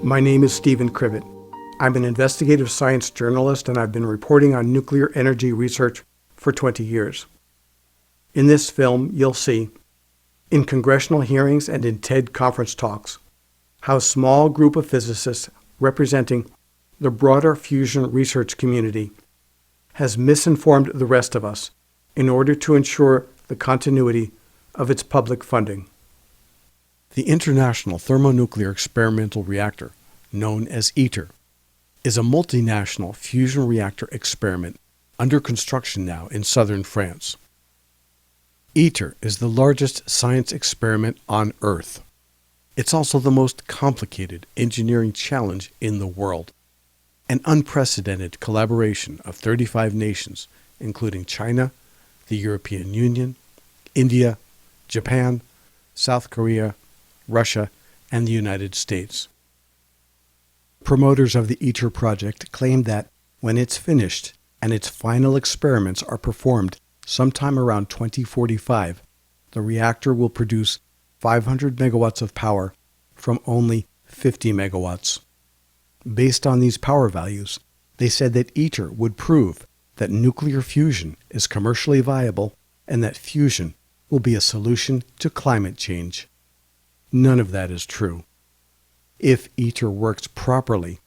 My name is Stephen Cribbett. I'm an investigative science journalist, and I've been reporting on nuclear energy research for 20 years. In this film, you'll see, in congressional hearings and in TED conference talks, how a small group of physicists representing the broader fusion research community has misinformed the rest of us in order to ensure the continuity of its public funding. The International Thermonuclear Experimental Reactor, known as ITER, is a multinational fusion reactor experiment under construction now in southern France. ITER is the largest science experiment on Earth. It's also the most complicated engineering challenge in the world. An unprecedented collaboration of 35 nations, including China, the European Union, India, Japan, South Korea, Russia, and the United States. Promoters of the ITER project claim that when it's finished and its final experiments are performed sometime around 2045, the reactor will produce 500 megawatts of power from only 50 megawatts. Based on these power values, they said that ITER would prove that nuclear fusion is commercially viable and that fusion will be a solution to climate change. None of that is true. If ITER works properly,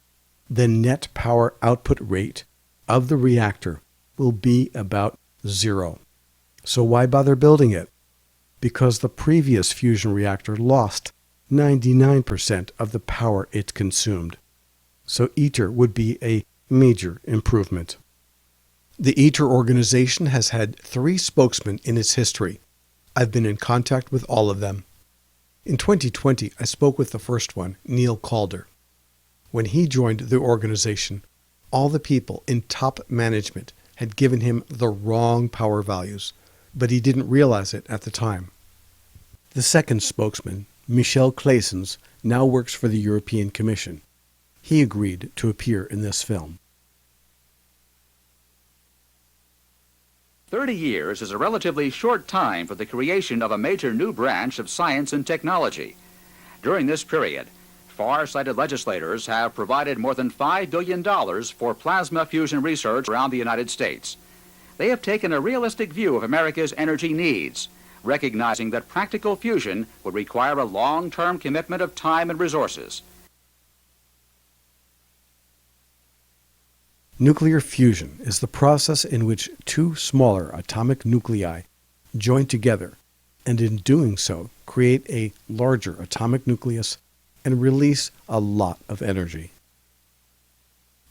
the net power output rate of the reactor will be about 0. So why bother building it? Because the previous fusion reactor lost 99% of the power it consumed. So ITER would be a major improvement. The ITER organization has had 3 spokesmen in its history. I've been in contact with all of them. In 2020, I spoke with the first one, Neil Calder. When he joined the organization, all the people in top management had given him the wrong power values, but he didn't realize it at the time. The second spokesman, Michel Claessens, now works for the European Commission. He agreed to appear in this film. 30 years is a relatively short time for the creation of a major new branch of science and technology. During this period, far-sighted legislators have provided more than $5 billion for plasma fusion research around the United States. They have taken a realistic view of America's energy needs, recognizing that practical fusion would require a long-term commitment of time and resources. Nuclear fusion is the process in which 2 smaller atomic nuclei join together and in doing so create a larger atomic nucleus and release a lot of energy.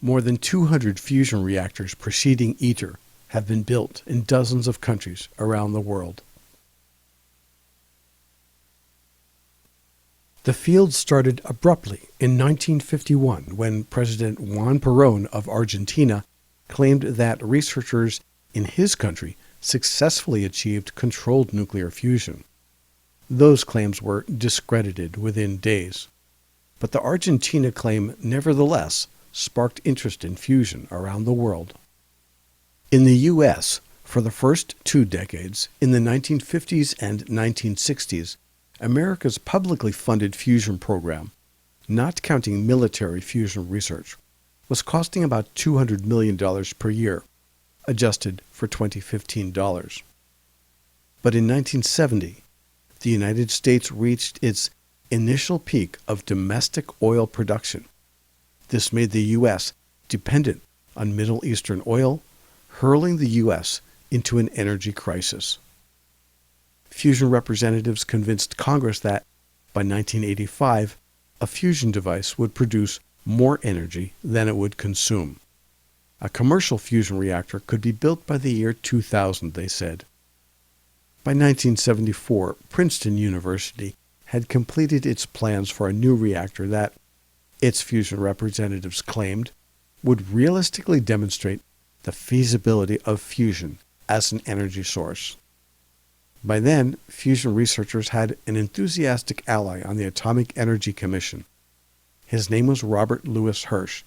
More than 200 fusion reactors preceding ITER have been built in dozens of countries around the world. The field started abruptly in 1951 when President Juan Perón of Argentina claimed that researchers in his country successfully achieved controlled nuclear fusion. Those claims were discredited within days, but the Argentina claim nevertheless sparked interest in fusion around the world. In the U.S., for the first 2 decades, in the 1950s and 1960s, America's publicly funded fusion program, not counting military fusion research, was costing about $200 million per year, adjusted for 2015 dollars. But in 1970, the United States reached its initial peak of domestic oil production. This made the U.S. dependent on Middle Eastern oil, hurling the U.S. into an energy crisis. Fusion representatives convinced Congress that, by 1985, a fusion device would produce more energy than it would consume. A commercial fusion reactor could be built by the year 2000, they said. By 1974, Princeton University had completed its plans for a new reactor that, its fusion representatives claimed, would realistically demonstrate the feasibility of fusion as an energy source. By then, fusion researchers had an enthusiastic ally on the Atomic Energy Commission. His name was Robert Louis Hirsch,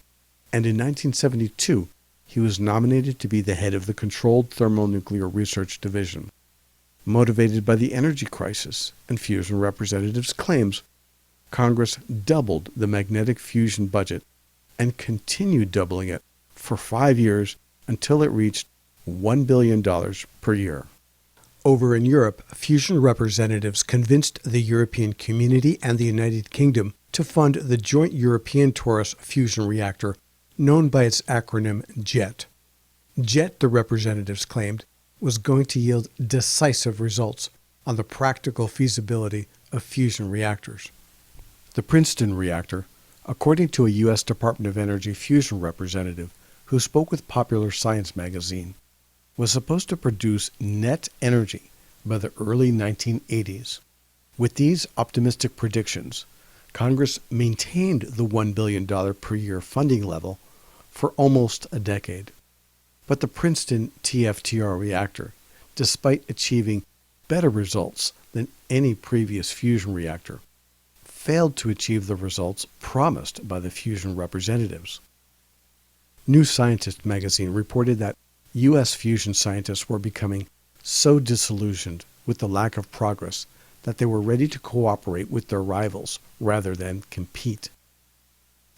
and in 1972, he was nominated to be the head of the Controlled Thermonuclear Research Division. Motivated by the energy crisis and fusion representatives' claims, Congress doubled the magnetic fusion budget and continued doubling it for 5 years until it reached $1 billion per year. Over in Europe, fusion representatives convinced the European Community and the United Kingdom to fund the Joint European Torus Fusion Reactor, known by its acronym JET. JET, the representatives claimed, was going to yield decisive results on the practical feasibility of fusion reactors. The Princeton Reactor, according to a U.S. Department of Energy fusion representative who spoke with Popular Science magazine, was supposed to produce net energy by the early 1980s. With these optimistic predictions, Congress maintained the $1 billion per year funding level for almost a decade. But the Princeton TFTR reactor, despite achieving better results than any previous fusion reactor, failed to achieve the results promised by the fusion representatives. New Scientist magazine reported that U.S. fusion scientists were becoming so disillusioned with the lack of progress that they were ready to cooperate with their rivals rather than compete.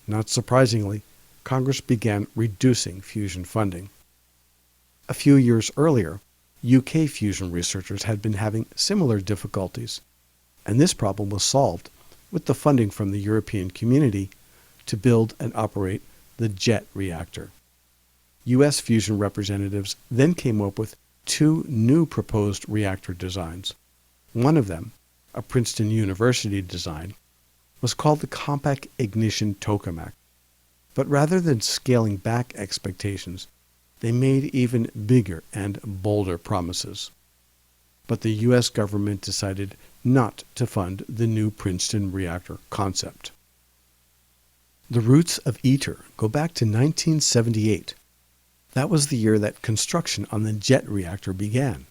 Not surprisingly, Congress began reducing fusion funding. A few years earlier, UK fusion researchers had been having similar difficulties, and this problem was solved with the funding from the European Community to build and operate the JET reactor. U.S. fusion representatives then came up with 2 new proposed reactor designs. One of them, a Princeton University design, was called the Compact Ignition Tokamak. But rather than scaling back expectations, they made even bigger and bolder promises. But the U.S. government decided not to fund the new Princeton reactor concept. The roots of ITER go back to 1978. That was the year that construction on the JET reactor began.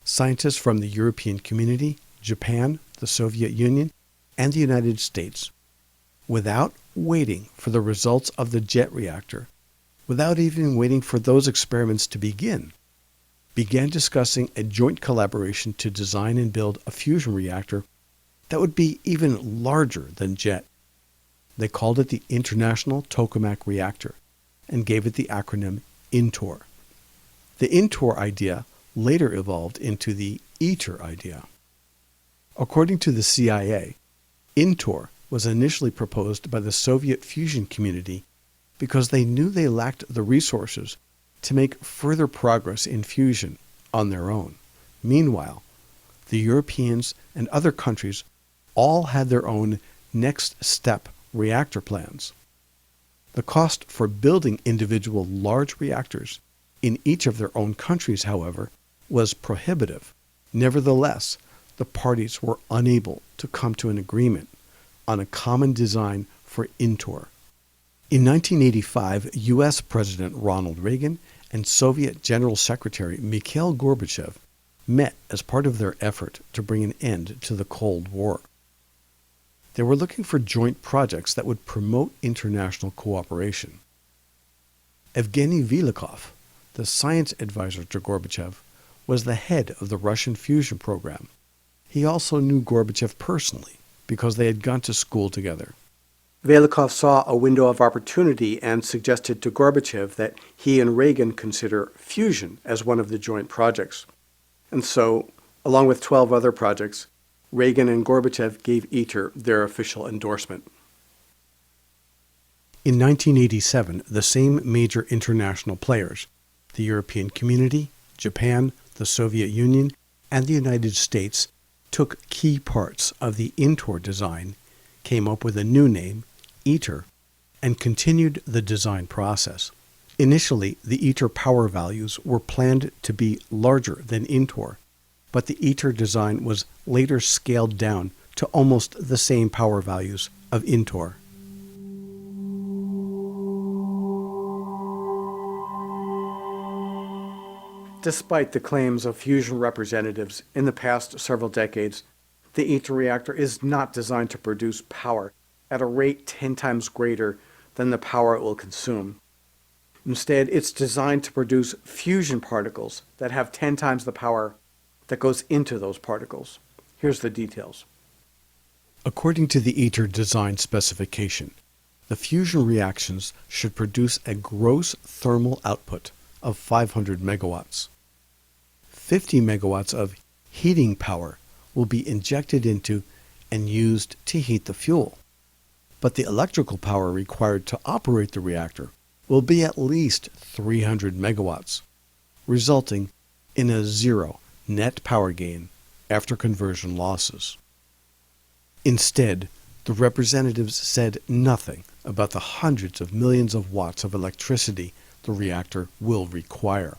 Scientists from the European Community, Japan, the Soviet Union, and the United States, without waiting for the results of the JET reactor, without even waiting for those experiments to begin, began discussing a joint collaboration to design and build a fusion reactor that would be even larger than JET. They called it the International Tokamak Reactor and gave it the acronym INTOR. The INTOR idea later evolved into the ITER idea. According to the CIA, INTOR was initially proposed by the Soviet fusion community because they knew they lacked the resources to make further progress in fusion on their own. Meanwhile, the Europeans and other countries all had their own next step reactor plans. The cost for building individual large reactors in each of their own countries, however, was prohibitive. Nevertheless, the parties were unable to come to an agreement on a common design for INTOR. In 1985, U.S. President Ronald Reagan and Soviet General Secretary Mikhail Gorbachev met as part of their effort to bring an end to the Cold War. They were looking for joint projects that would promote international cooperation. Evgeny Velikov, the science advisor to Gorbachev, was the head of the Russian fusion program. He also knew Gorbachev personally because they had gone to school together. Velikov saw a window of opportunity and suggested to Gorbachev that he and Reagan consider fusion as one of the joint projects. And so, along with 12 other projects, Reagan and Gorbachev gave ITER their official endorsement. In 1987, the same major international players, the European Community, Japan, the Soviet Union, and the United States, took key parts of the INTOR design, came up with a new name, ITER, and continued the design process. Initially, the ITER power values were planned to be larger than INTOR, but the ITER design was later scaled down to almost the same power values of INTOR. Despite the claims of fusion representatives in the past several decades, the ITER reactor is not designed to produce power at a rate 10 times greater than the power it will consume. Instead, it's designed to produce fusion particles that have 10 times the power that goes into those particles. Here's the details. According to the ITER design specification, the fusion reactions should produce a gross thermal output of 500 megawatts. 50 megawatts of heating power will be injected into and used to heat the fuel, but the electrical power required to operate the reactor will be at least 300 megawatts, resulting in a zero net power gain after conversion losses. Instead, the representatives said nothing about the hundreds of millions of watts of electricity the reactor will require,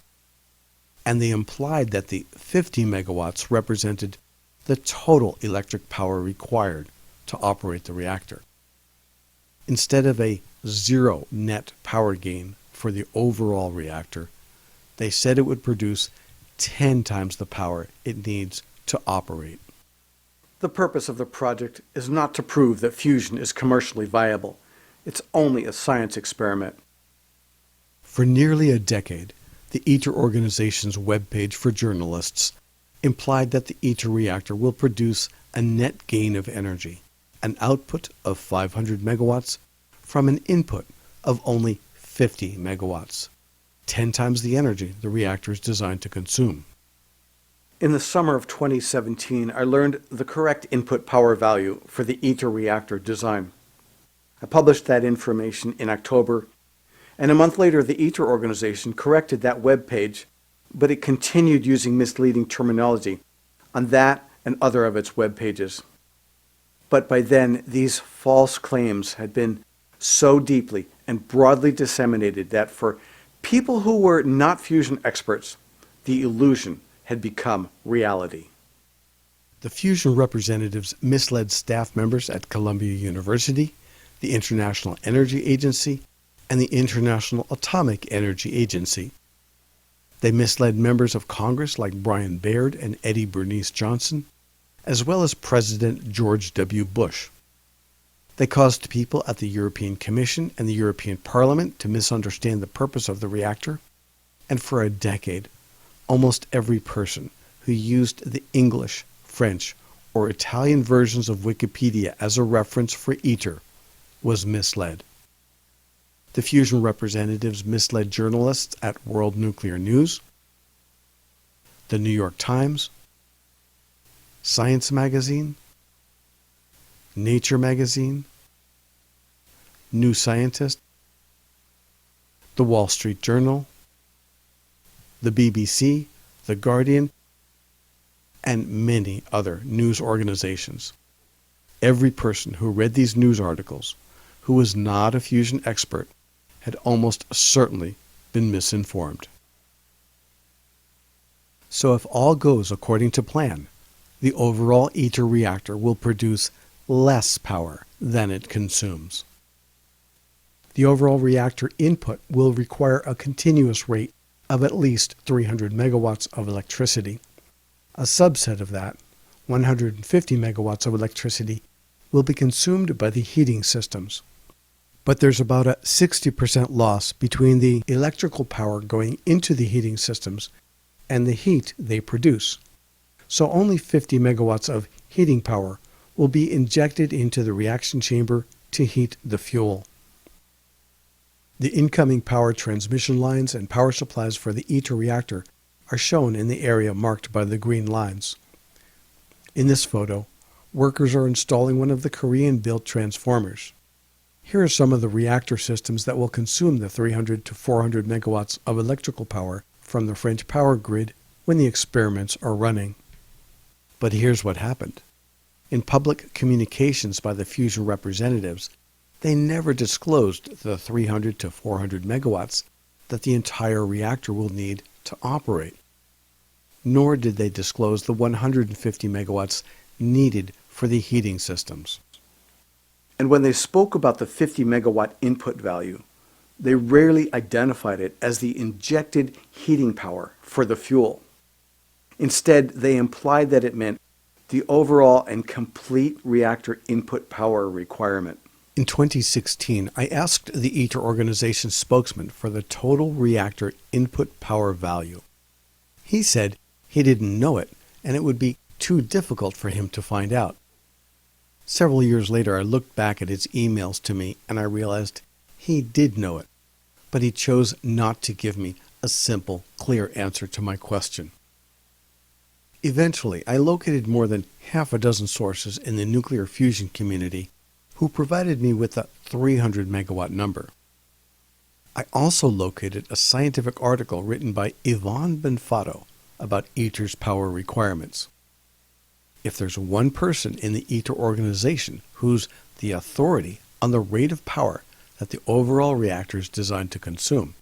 and they implied that the 50 megawatts represented the total electric power required to operate the reactor. Instead of a zero net power gain for the overall reactor, they said it would produce 10 times the power it needs to operate. The purpose of the project is not to prove that fusion is commercially viable. It's only a science experiment. For nearly a decade, the ITER organization's webpage for journalists implied that the ITER reactor will produce a net gain of energy, an output of 500 megawatts from an input of only 50 megawatts, 10 times the energy the reactor is designed to consume. In the summer of 2017, I learned the correct input power value for the ITER reactor design. I published that information in October, and a month later the ITER organization corrected that web page, but it continued using misleading terminology on that and other of its web pages. But by then, these false claims had been so deeply and broadly disseminated that for people who were not fusion experts, the illusion had become reality. The fusion representatives misled staff members at Columbia University, the International Energy Agency, and the International Atomic Energy Agency. They misled members of Congress like Brian Baird and Eddie Bernice Johnson, as well as President George W. Bush. They caused people at the European Commission and the European Parliament to misunderstand the purpose of the reactor, and for a decade, almost every person who used the English, French, or Italian versions of Wikipedia as a reference for ITER was misled. The fusion representatives misled journalists at World Nuclear News, the New York Times, Science Magazine, Nature Magazine, New Scientist, the Wall Street Journal, the BBC, The Guardian, and many other news organizations. Every person who read these news articles, who was not a fusion expert, had almost certainly been misinformed. So if all goes according to plan, the overall ITER reactor will produce less power than it consumes. The overall reactor input will require a continuous rate of at least 300 megawatts of electricity. A subset of that, 150 megawatts of electricity, will be consumed by the heating systems. But there's about a 60% loss between the electrical power going into the heating systems and the heat they produce. So only 50 megawatts of heating power will be injected into the reaction chamber to heat the fuel. The incoming power transmission lines and power supplies for the ITER reactor are shown in the area marked by the green lines. In this photo, workers are installing one of the Korean-built transformers. Here are some of the reactor systems that will consume the 300 to 400 megawatts of electrical power from the French power grid when the experiments are running. But here's what happened. In public communications by the fusion representatives, they never disclosed the 300 to 400 megawatts that the entire reactor will need to operate. Nor did they disclose the 150 megawatts needed for the heating systems. And when they spoke about the 50 megawatt input value, they rarely identified it as the injected heating power for the fuel. Instead, they implied that it meant the overall and complete reactor input power requirement. In 2016, I asked the ITER organization's spokesman for the total reactor input power value. He said he didn't know it, and it would be too difficult for him to find out. Several years later, I looked back at his emails to me and I realized he did know it, but he chose not to give me a simple, clear answer to my question. Eventually, I located more than half a dozen sources in the nuclear fusion community who provided me with the 300 megawatt number. I also located a scientific article written by Yvonne Benfato about ITER's power requirements. If there's one person in the ITER organization who's the authority on the rate of power that the overall reactor is designed to consume,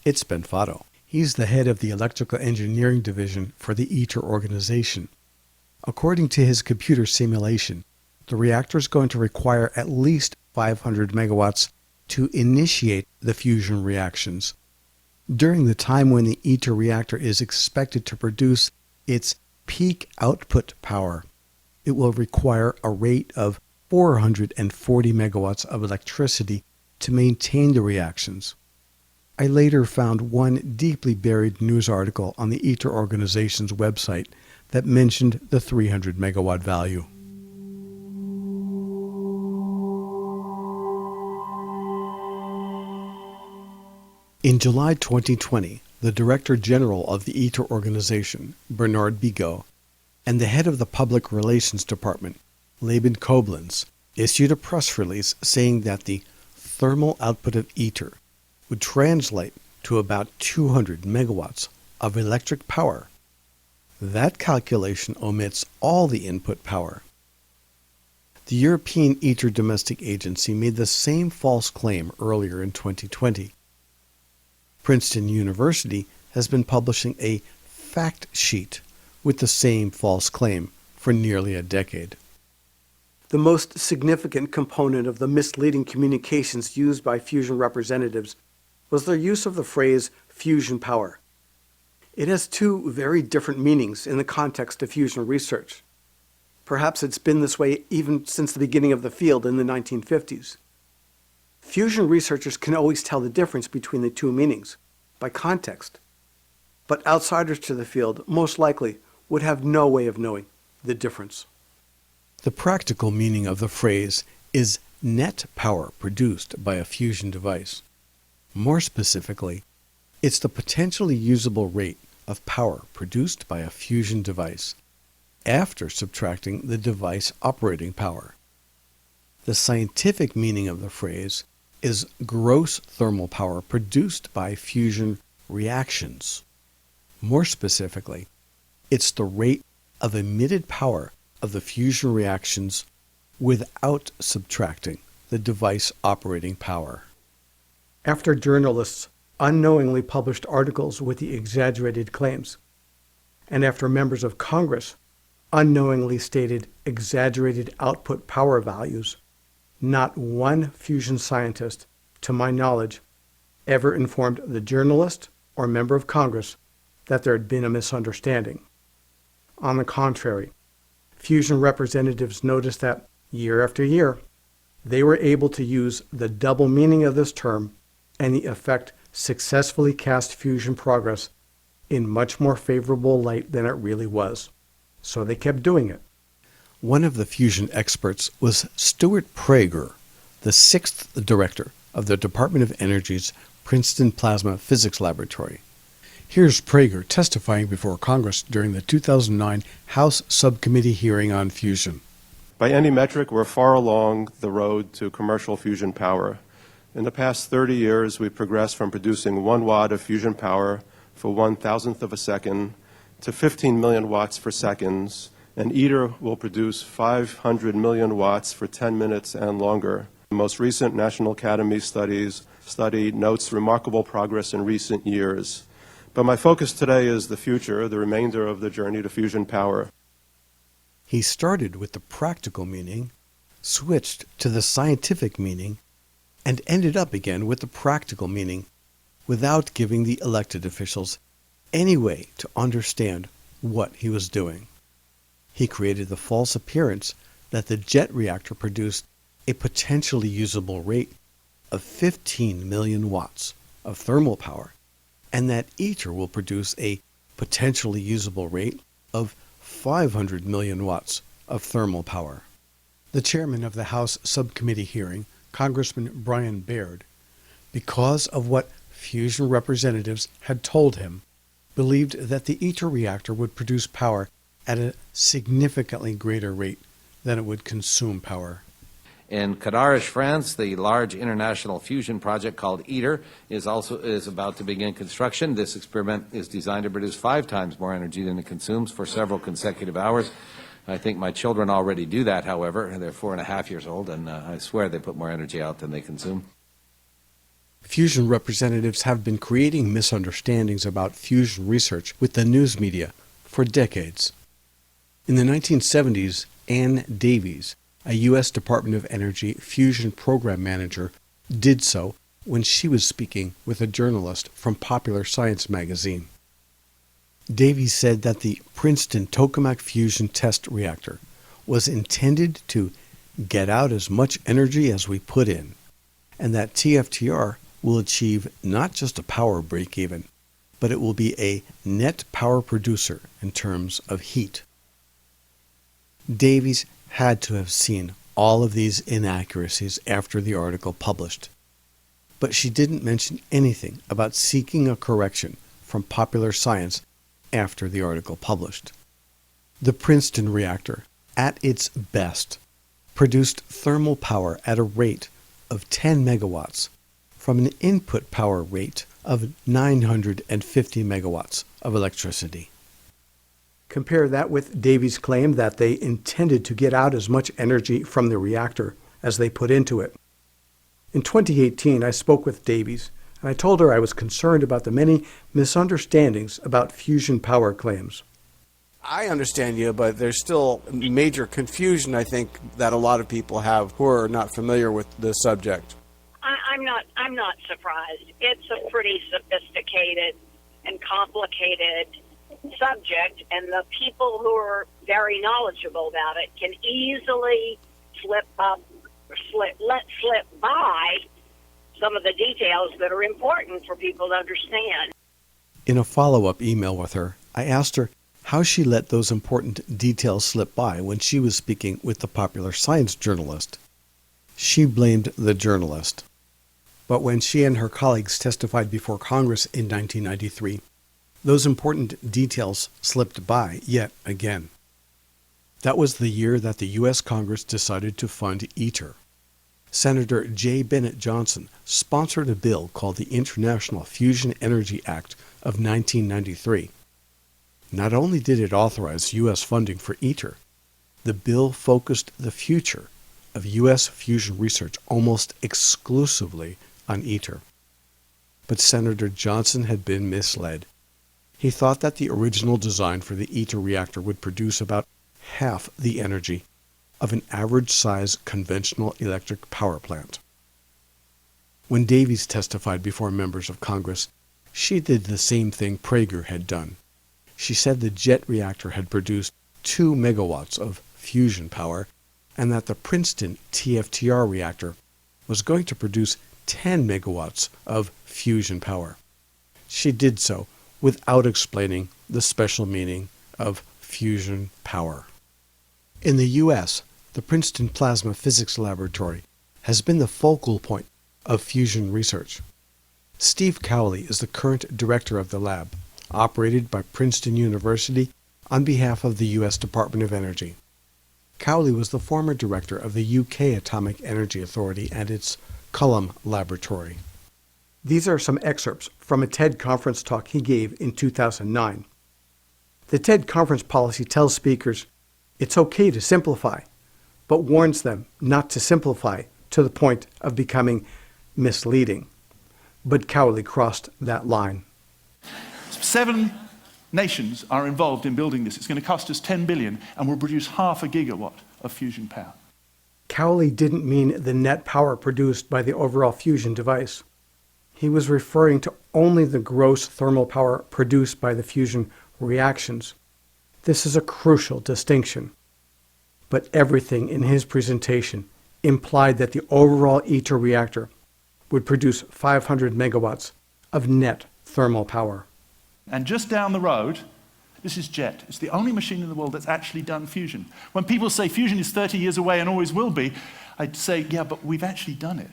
it's Benfato. He's the head of the electrical engineering division for the ITER organization. According to his computer simulation, the reactor is going to require at least 500 megawatts to initiate the fusion reactions. During the time when the ITER reactor is expected to produce its peak output power, it will require a rate of 440 megawatts of electricity to maintain the reactions. I later found one deeply buried news article on the ITER organization's website that mentioned the 300 megawatt value. In July 2020, the Director General of the ITER organization, Bernard Bigot, and the head of the Public Relations Department, Laban Koblenz, issued a press release saying that the thermal output of ITER would translate to about 200 megawatts of electric power. That calculation omits all the input power. The European ITER Domestic Agency made the same false claim earlier in 2020. Princeton University has been publishing a fact sheet with the same false claim for nearly a decade. The most significant component of the misleading communications used by fusion representatives was their use of the phrase fusion power. It has two very different meanings in the context of fusion research. Perhaps it's been this way even since the beginning of the field in the 1950s. Fusion researchers can always tell the difference between the two meanings by context, but outsiders to the field most likely would have no way of knowing the difference. The practical meaning of the phrase is net power produced by a fusion device. More specifically, it's the potentially usable rate of power produced by a fusion device after subtracting the device operating power. The scientific meaning of the phrase is gross thermal power produced by fusion reactions. More specifically, it's the rate of emitted power of the fusion reactions without subtracting the device operating power. After journalists unknowingly published articles with the exaggerated claims, and after members of Congress unknowingly stated exaggerated output power values, not one fusion scientist, to my knowledge, ever informed the journalist or member of Congress that there had been a misunderstanding. On the contrary, fusion representatives noticed that, year after year, they were able to use the double meaning of this term, and the effect successfully cast fusion progress in much more favorable light than it really was. So they kept doing it. One of the fusion experts was Stuart Prager, the sixth director of the Department of Energy's Princeton Plasma Physics Laboratory. Here's Prager testifying before Congress during the 2009 House Subcommittee hearing on fusion. By any metric, we're far along the road to commercial fusion power. In the past 30 years, we've progressed from producing 1 watt of fusion power for 1,000th of a second to 15 million watts for seconds, and ITER will produce 500 million watts for 10 minutes and longer. The most recent National Academy study notes remarkable progress in recent years. But my focus today is the future, the remainder of the journey to fusion power. He started with the practical meaning, switched to the scientific meaning, and ended up again with the practical meaning without giving the elected officials any way to understand what he was doing. He created the false appearance that the jet reactor produced a potentially usable rate of 15 million watts of thermal power, and that ITER will produce a potentially usable rate of 500 million watts of thermal power. The chairman of the House subcommittee hearing, Congressman Brian Baird, because of what fusion representatives had told him, believed that the ITER reactor would produce power at a significantly greater rate than it would consume power. In Cadarache, France, the large international fusion project called ITER is about to begin construction. This experiment is designed to produce 5 times more energy than it consumes for several consecutive hours. I think my children already do that, however. They're 4.5 years old, and I swear they put more energy out than they consume. Fusion representatives have been creating misunderstandings about fusion research with the news media for decades. In the 1970s, Ann Davies, a U.S. Department of Energy fusion program manager, did so when she was speaking with a journalist from Popular Science magazine. Davies said that the Princeton tokamak fusion test reactor was intended to get out as much energy as we put in, and that TFTR will achieve not just a power break-even, but it will be a net power producer in terms of heat. Davies had to have seen all of these inaccuracies after the article published, but she didn't mention anything about seeking a correction from Popular Science after the article published. The Princeton reactor, at its best, produced thermal power at a rate of 10 megawatts from an input power rate of 950 megawatts of electricity. Compare that with Davies' claim that they intended to get out as much energy from the reactor as they put into it. In 2018, I spoke with Davies, and I told her I was concerned about the many misunderstandings about fusion power claims. I understand you, but there's still major confusion, I think, that a lot of people have who are not familiar with the subject. I'm not surprised. It's a pretty sophisticated and complicated subject, and the people who are very knowledgeable about it can easily let slip by some of the details that are important for people to understand. In a follow-up email with her, I asked her how she let those important details slip by when she was speaking with the Popular Science journalist. She blamed the journalist. But when she and her colleagues testified before Congress in 1993, those important details slipped by yet again. That was the year that the U.S. Congress decided to fund ITER. Senator J. Bennett Johnson sponsored a bill called the International Fusion Energy Act of 1993. Not only did it authorize U.S. funding for ITER, the bill focused the future of U.S. fusion research almost exclusively on ITER. But Senator Johnson had been misled. He thought that the original design for the ITER reactor would produce about half the energy of an average-size conventional electric power plant. When Davies testified before members of Congress, she did the same thing Prager had done. She said the jet reactor had produced 2 megawatts of fusion power and that the Princeton TFTR reactor was going to produce 10 megawatts of fusion power. She did so without explaining the special meaning of fusion power. In the U.S., the Princeton Plasma Physics Laboratory has been the focal point of fusion research. Steve Cowley is the current director of the lab, operated by Princeton University on behalf of the U.S. Department of Energy. Cowley was the former director of the UK Atomic Energy Authority and its Cullum Laboratory. These are some excerpts from a TED conference talk he gave in 2009. The TED conference policy tells speakers it's okay to simplify, but warns them not to simplify to the point of becoming misleading. But Cowley crossed that line. 7 nations are involved in building this. It's going to cost us $10 billion and will produce half a gigawatt of fusion power. Cowley didn't mean the net power produced by the overall fusion device. He was referring to only the gross thermal power produced by the fusion reactions. This is a crucial distinction. But everything in his presentation implied that the overall ITER reactor would produce 500 megawatts of net thermal power. And just down the road, This is JET. It's the only machine in the world that's actually done fusion. When people say fusion is 30 years away and always will be, I'd say, yeah, but we've actually done it,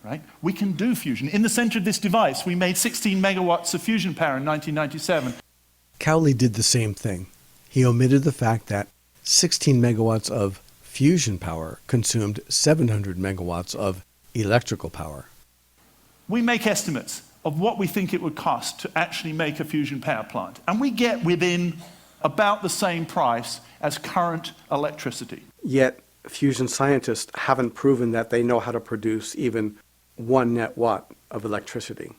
right? We can do fusion. In the center of this device, we made 16 megawatts of fusion power in 1997. Cowley did the same thing. He omitted the fact that 16 megawatts of fusion power consumed 700 megawatts of electrical power. We make estimates of what we think it would cost to actually make a fusion power plant, and we get within about the same price as current electricity. Yet, fusion scientists haven't proven that they know how to produce even 1 net watt of electricity.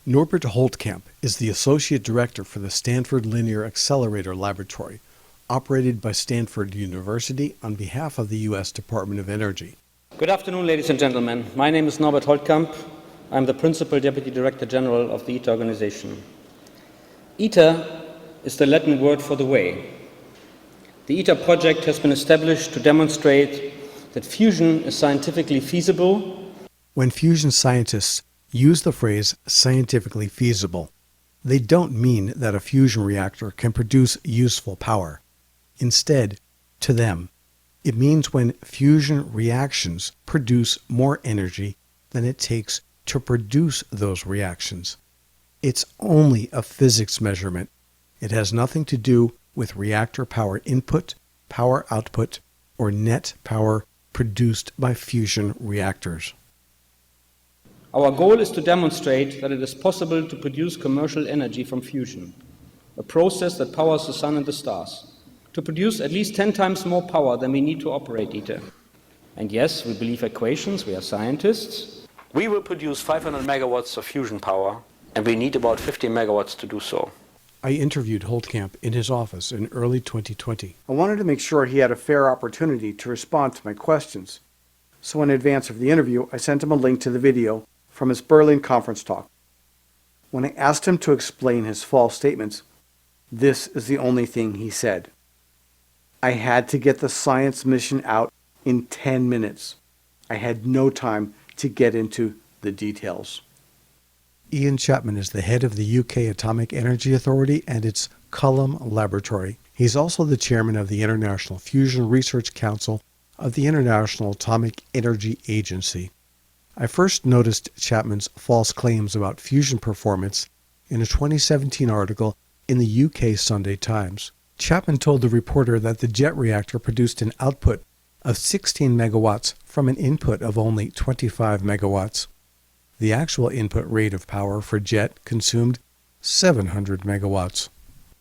Norbert Holtkamp is the Associate Director for the Stanford Linear Accelerator Laboratory, operated by Stanford University on behalf of the U.S. Department of Energy. Good afternoon, ladies and gentlemen. My name is Norbert Holtkamp. I'm the Principal Deputy Director General of the ITER organization. ITER is the Latin word for the way. The ITER project has been established to demonstrate that fusion is scientifically feasible. When fusion scientists use the phrase scientifically feasible, they don't mean that a fusion reactor can produce useful power. Instead, to them, it means when fusion reactions produce more energy than it takes to produce those reactions. It's only a physics measurement. It has nothing to do with reactor power input, power output, or net power produced by fusion reactors. Our goal is to demonstrate that it is possible to produce commercial energy from fusion, a process that powers the sun and the stars, to produce at least 10 times more power than we need to operate ITER. And yes, we believe equations, we are scientists. We will produce 500 megawatts of fusion power, and we need about 50 megawatts to do so. I interviewed Holtkamp in his office in early 2020. I wanted to make sure he had a fair opportunity to respond to my questions. So in advance of the interview, I sent him a link to the video from his Berlin conference talk. When I asked him to explain his false statements, this is the only thing he said. I had to get the science mission out in 10 minutes. I had no time to get into the details. Ian Chapman is the head of the UK Atomic Energy Authority and its Culham Laboratory. He's also the chairman of the International Fusion Research Council of the International Atomic Energy Agency. I first noticed Chapman's false claims about fusion performance in a 2017 article in the UK Sunday Times. Chapman told the reporter that the JET reactor produced an output of 16 megawatts from an input of only 25 megawatts. The actual input rate of power for JET consumed 700 megawatts.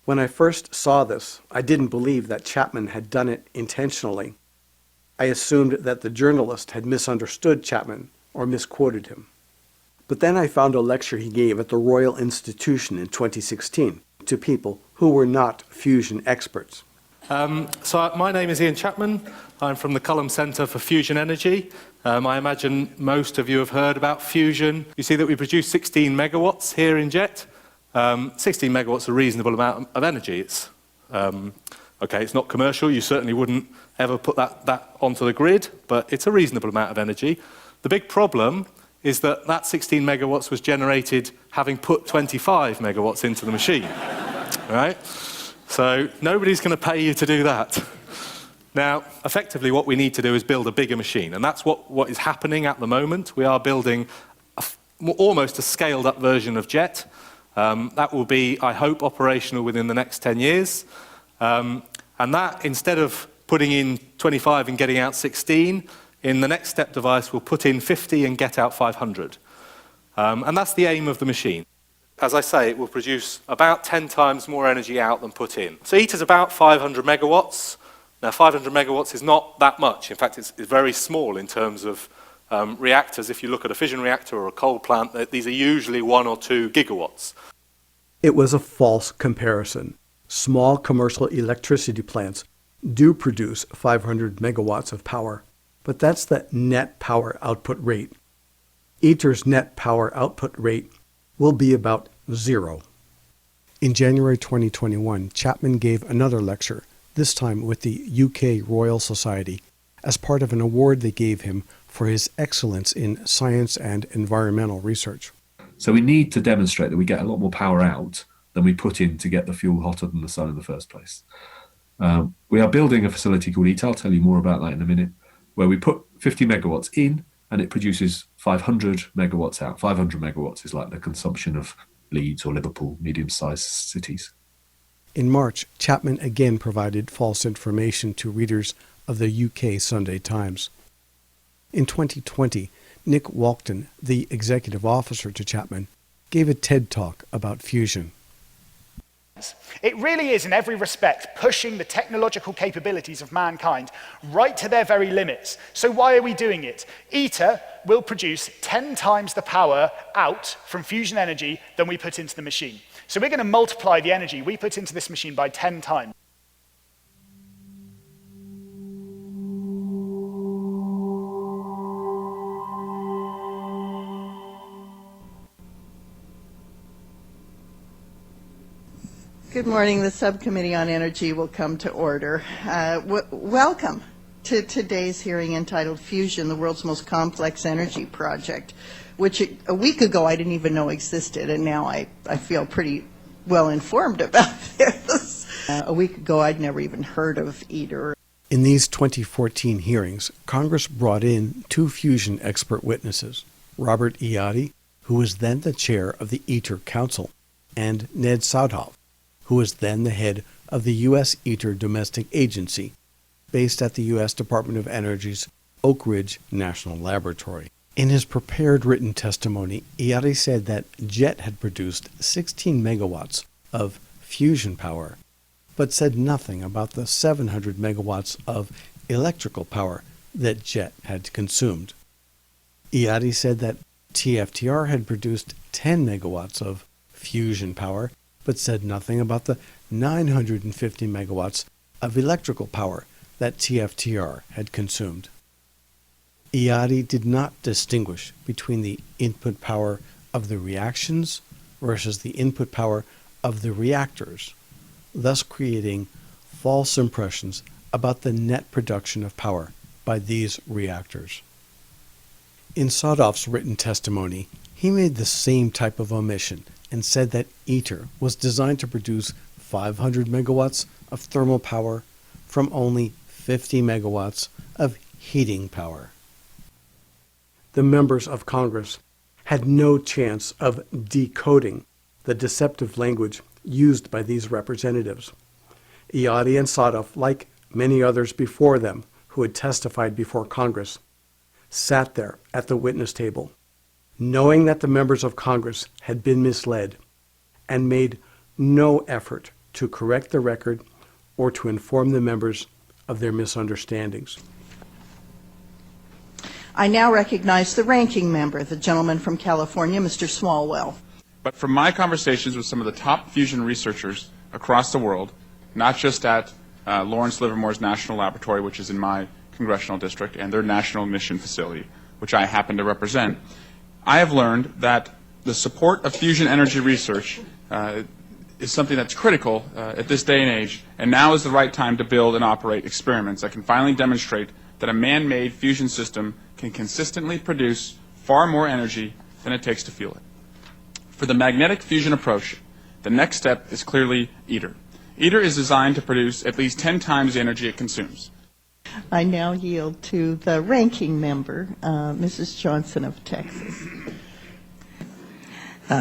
When I first saw this, I didn't believe that Chapman had done it intentionally. I assumed that the journalist had misunderstood Chapman or misquoted him. But then I found a lecture he gave at the Royal Institution in 2016 to people who were not fusion experts. So my name is Ian Chapman. I'm from the Culham Centre for Fusion Energy. I imagine most of you have heard about fusion. You see that we produce 16 megawatts here in JET. 16 megawatts is a reasonable amount of energy. It's okay, it's not commercial. You certainly wouldn't ever put that onto the grid, but it's a reasonable amount of energy. The big problem is that 16 megawatts was generated having put 25 megawatts into the machine, right? So nobody's going to pay you to do that. Now, effectively, what we need to do is build a bigger machine, and that's what is happening at the moment. We are building almost a scaled-up version of JET. That will be, I hope, operational within the next 10 years. And that, instead of putting in 25 and getting out 16, in the next step device, we'll put in 50 and get out 500. And that's the aim of the machine. As I say, it will produce about 10 times more energy out than put in. So ITER is about 500 megawatts. Now, 500 megawatts is not that much. In fact, it's very small in terms of reactors. If you look at a fission reactor or a coal plant, these are usually 1 or 2 gigawatts. It was a false comparison. Small commercial electricity plants do produce 500 megawatts of power, but that's the net power output rate. ITER's net power output rate will be about 0. In January 2021, Chapman gave another lecture, this time with the UK Royal Society, as part of an award they gave him for his excellence in science and environmental research. So we need to demonstrate that we get a lot more power out than we put in to get the fuel hotter than the sun in the first place. We are building a facility called ITER, I'll tell you more about that in a minute, where we put 50 megawatts in and it produces 500 megawatts out. 500 megawatts is like the consumption of Leeds or Liverpool, medium-sized cities. In March, Chapman again provided false information to readers of the UK Sunday Times. In 2020, Nick Walkden, the executive officer to Chapman, gave a TED Talk about fusion. It really is, in every respect, pushing the technological capabilities of mankind right to their very limits. So why are we doing it? ITER will produce 10 times the power out from fusion energy than we put into the machine. So we're going to multiply the energy we put into this machine by 10 times. Good morning. The Subcommittee on Energy will come to order. Welcome to today's hearing entitled Fusion, the World's Most Complex Energy Project, which a week ago I didn't even know existed, and now I feel pretty well informed about this. A week ago I'd never even heard of ITER. In these 2014 hearings, Congress brought in two fusion expert witnesses, Robert Iotti, who was then the chair of the ITER Council, and Ned Saudhoff, who was then the head of the U.S. ITER Domestic Agency, based at the U.S. Department of Energy's Oak Ridge National Laboratory. In his prepared written testimony, Iotti said that JET had produced 16 megawatts of fusion power, but said nothing about the 700 megawatts of electrical power that JET had consumed. Iotti said that TFTR had produced 10 megawatts of fusion power, but said nothing about the 950 megawatts of electrical power that TFTR had consumed. Iotti did not distinguish between the input power of the reactions versus the input power of the reactors, thus creating false impressions about the net production of power by these reactors. In Saudhoff's written testimony, he made the same type of omission and said that ITER was designed to produce 500 megawatts of thermal power from only 50 megawatts of heating power. The members of Congress had no chance of decoding the deceptive language used by these representatives. Iotti and Saudhoff, like many others before them who had testified before Congress, sat there at the witness table, knowing that the members of Congress had been misled, and made no effort to correct the record or to inform the members of their misunderstandings. I now recognize the ranking member, the gentleman from California, Mr. Smallwell. But from my conversations with some of the top fusion researchers across the world, not just at Lawrence Livermore's National Laboratory, which is in my congressional district, and their National Mission Facility, which I happen to represent, I have learned that the support of fusion energy research is something that's critical at this day and age, and now is the right time to build and operate experiments that can finally demonstrate that a man-made fusion system can consistently produce far more energy than it takes to fuel it. For the magnetic fusion approach, the next step is clearly ITER. ITER is designed to produce at least 10 times the energy it consumes. I now yield to the ranking member, Mrs. Johnson of Texas.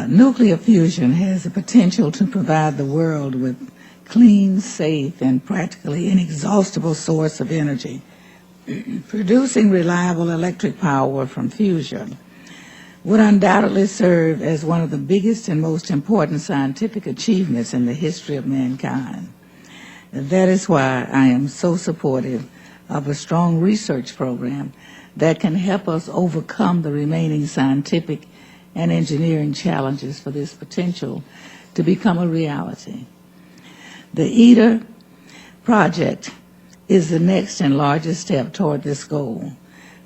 Nuclear fusion has the potential to provide the world with clean, safe, and practically inexhaustible source of energy. Producing reliable electric power from fusion would undoubtedly serve as one of the biggest and most important scientific achievements in the history of mankind. That is why I am so supportive of a strong research program that can help us overcome the remaining scientific and engineering challenges for this potential to become a reality. The ITER project is the next and largest step toward this goal.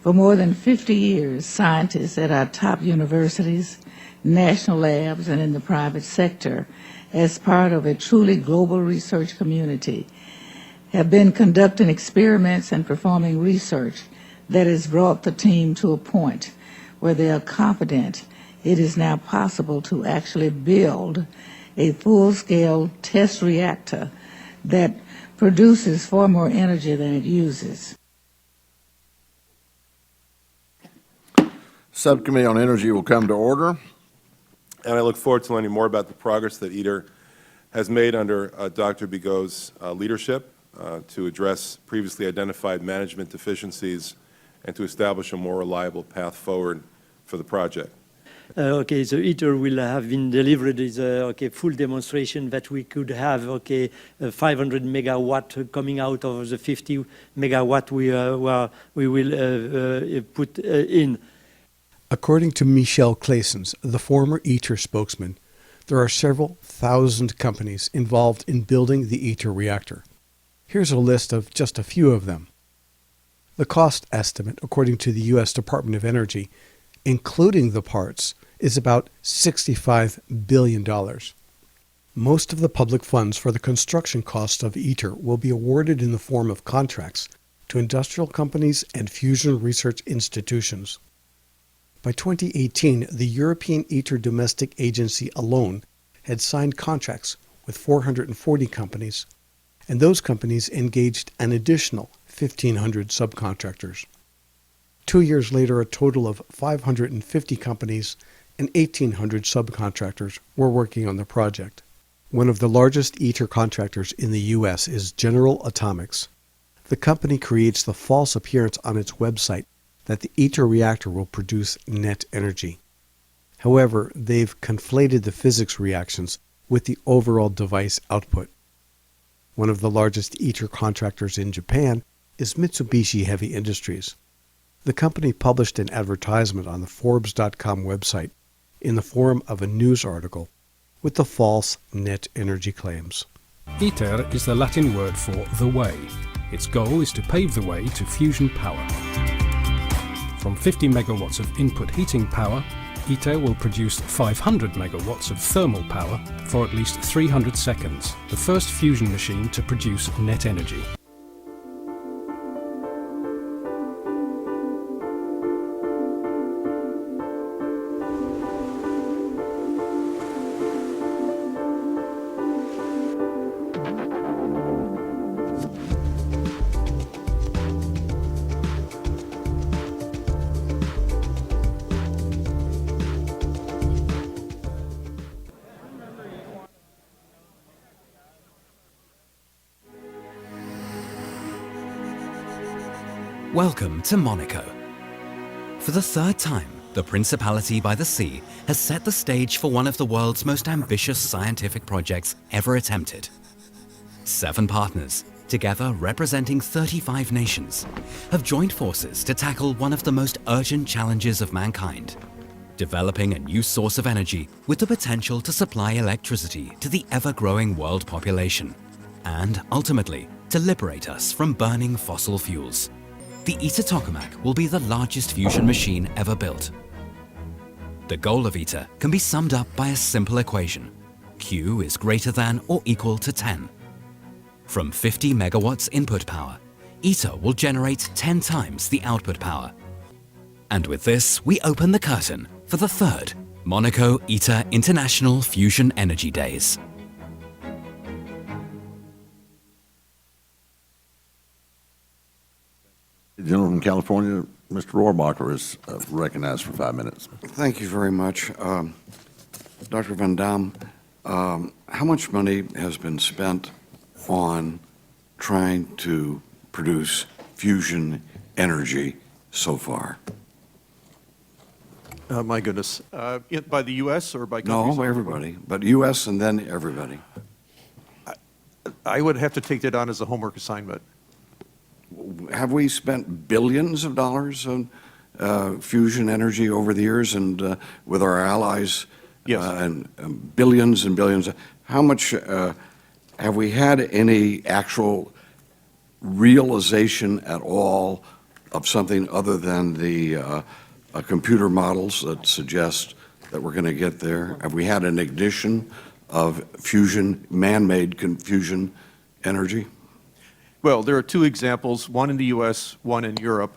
For more than 50 years, scientists at our top universities, national labs, and in the private sector, as part of a truly global research community, have been conducting experiments and performing research that has brought the team to a point where they are confident it is now possible to actually build a full-scale test reactor that produces far more energy than it uses. Subcommittee on Energy will come to order. And I look forward to learning more about the progress that ITER has made under Dr. Bigot's leadership to address previously identified management deficiencies and to establish a more reliable path forward for the project. Okay, the ITER will have been delivered is full demonstration that we could have 500 megawatt coming out of the 50 megawatt we will put in. According to Michel Claessens, the former ITER spokesman, there are several thousand companies involved in building the ITER reactor. Here's a list of just a few of them. The cost estimate, according to the U.S. Department of Energy, including the parts, is about $65 billion. Most of the public funds for the construction costs of ITER will be awarded in the form of contracts to industrial companies and fusion research institutions. By 2018, the European ITER Domestic Agency alone had signed contracts with 440 companies, and those companies engaged an additional 1,500 subcontractors. 2 years later, a total of 550 companies and 1,800 subcontractors were working on the project. One of the largest ITER contractors in the U.S. is General Atomics. The company creates the false appearance on its website that the ITER reactor will produce net energy. However, they've conflated the physics reactions with the overall device output. One of the largest ITER contractors in Japan is Mitsubishi Heavy Industries. The company published an advertisement on the Forbes.com website in the form of a news article with the false net energy claims. ITER is the Latin word for the way. Its goal is to pave the way to fusion power. From 50 megawatts of input heating power, ITER will produce 500 megawatts of thermal power for at least 300 seconds, the first fusion machine to produce net energy. Welcome to Monaco. For the third time, the Principality by the Sea has set the stage for one of the world's most ambitious scientific projects ever attempted. 7 partners, together representing 35 nations, have joined forces to tackle one of the most urgent challenges of mankind, developing a new source of energy with the potential to supply electricity to the ever-growing world population, and ultimately to liberate us from burning fossil fuels. The ITER tokamak will be the largest fusion machine ever built. The goal of ITER can be summed up by a simple equation. Q is greater than or equal to 10. From 50 megawatts input power, ITER will generate 10 times the output power. And with this, we open the curtain for the 3rd Monaco ITER International Fusion Energy Days. The gentleman from California, Mr. Rohrbacher, is recognized for 5 minutes. Thank you very much. Dr. Van Dam, how much money has been spent on trying to produce fusion energy so far? My goodness. By the U.S. or by countries? No, everybody, but U.S. and then everybody. I would have to take that on as a homework assignment. Have we spent billions of dollars on fusion energy over the years and with our allies? Yes. And billions and billions. How much have we had any actual realization at all of something other than the computer models that suggest that we're going to get there? Have we had an ignition of fusion, man-made fusion energy? Well, there are 2 examples, one in the U.S., one in Europe.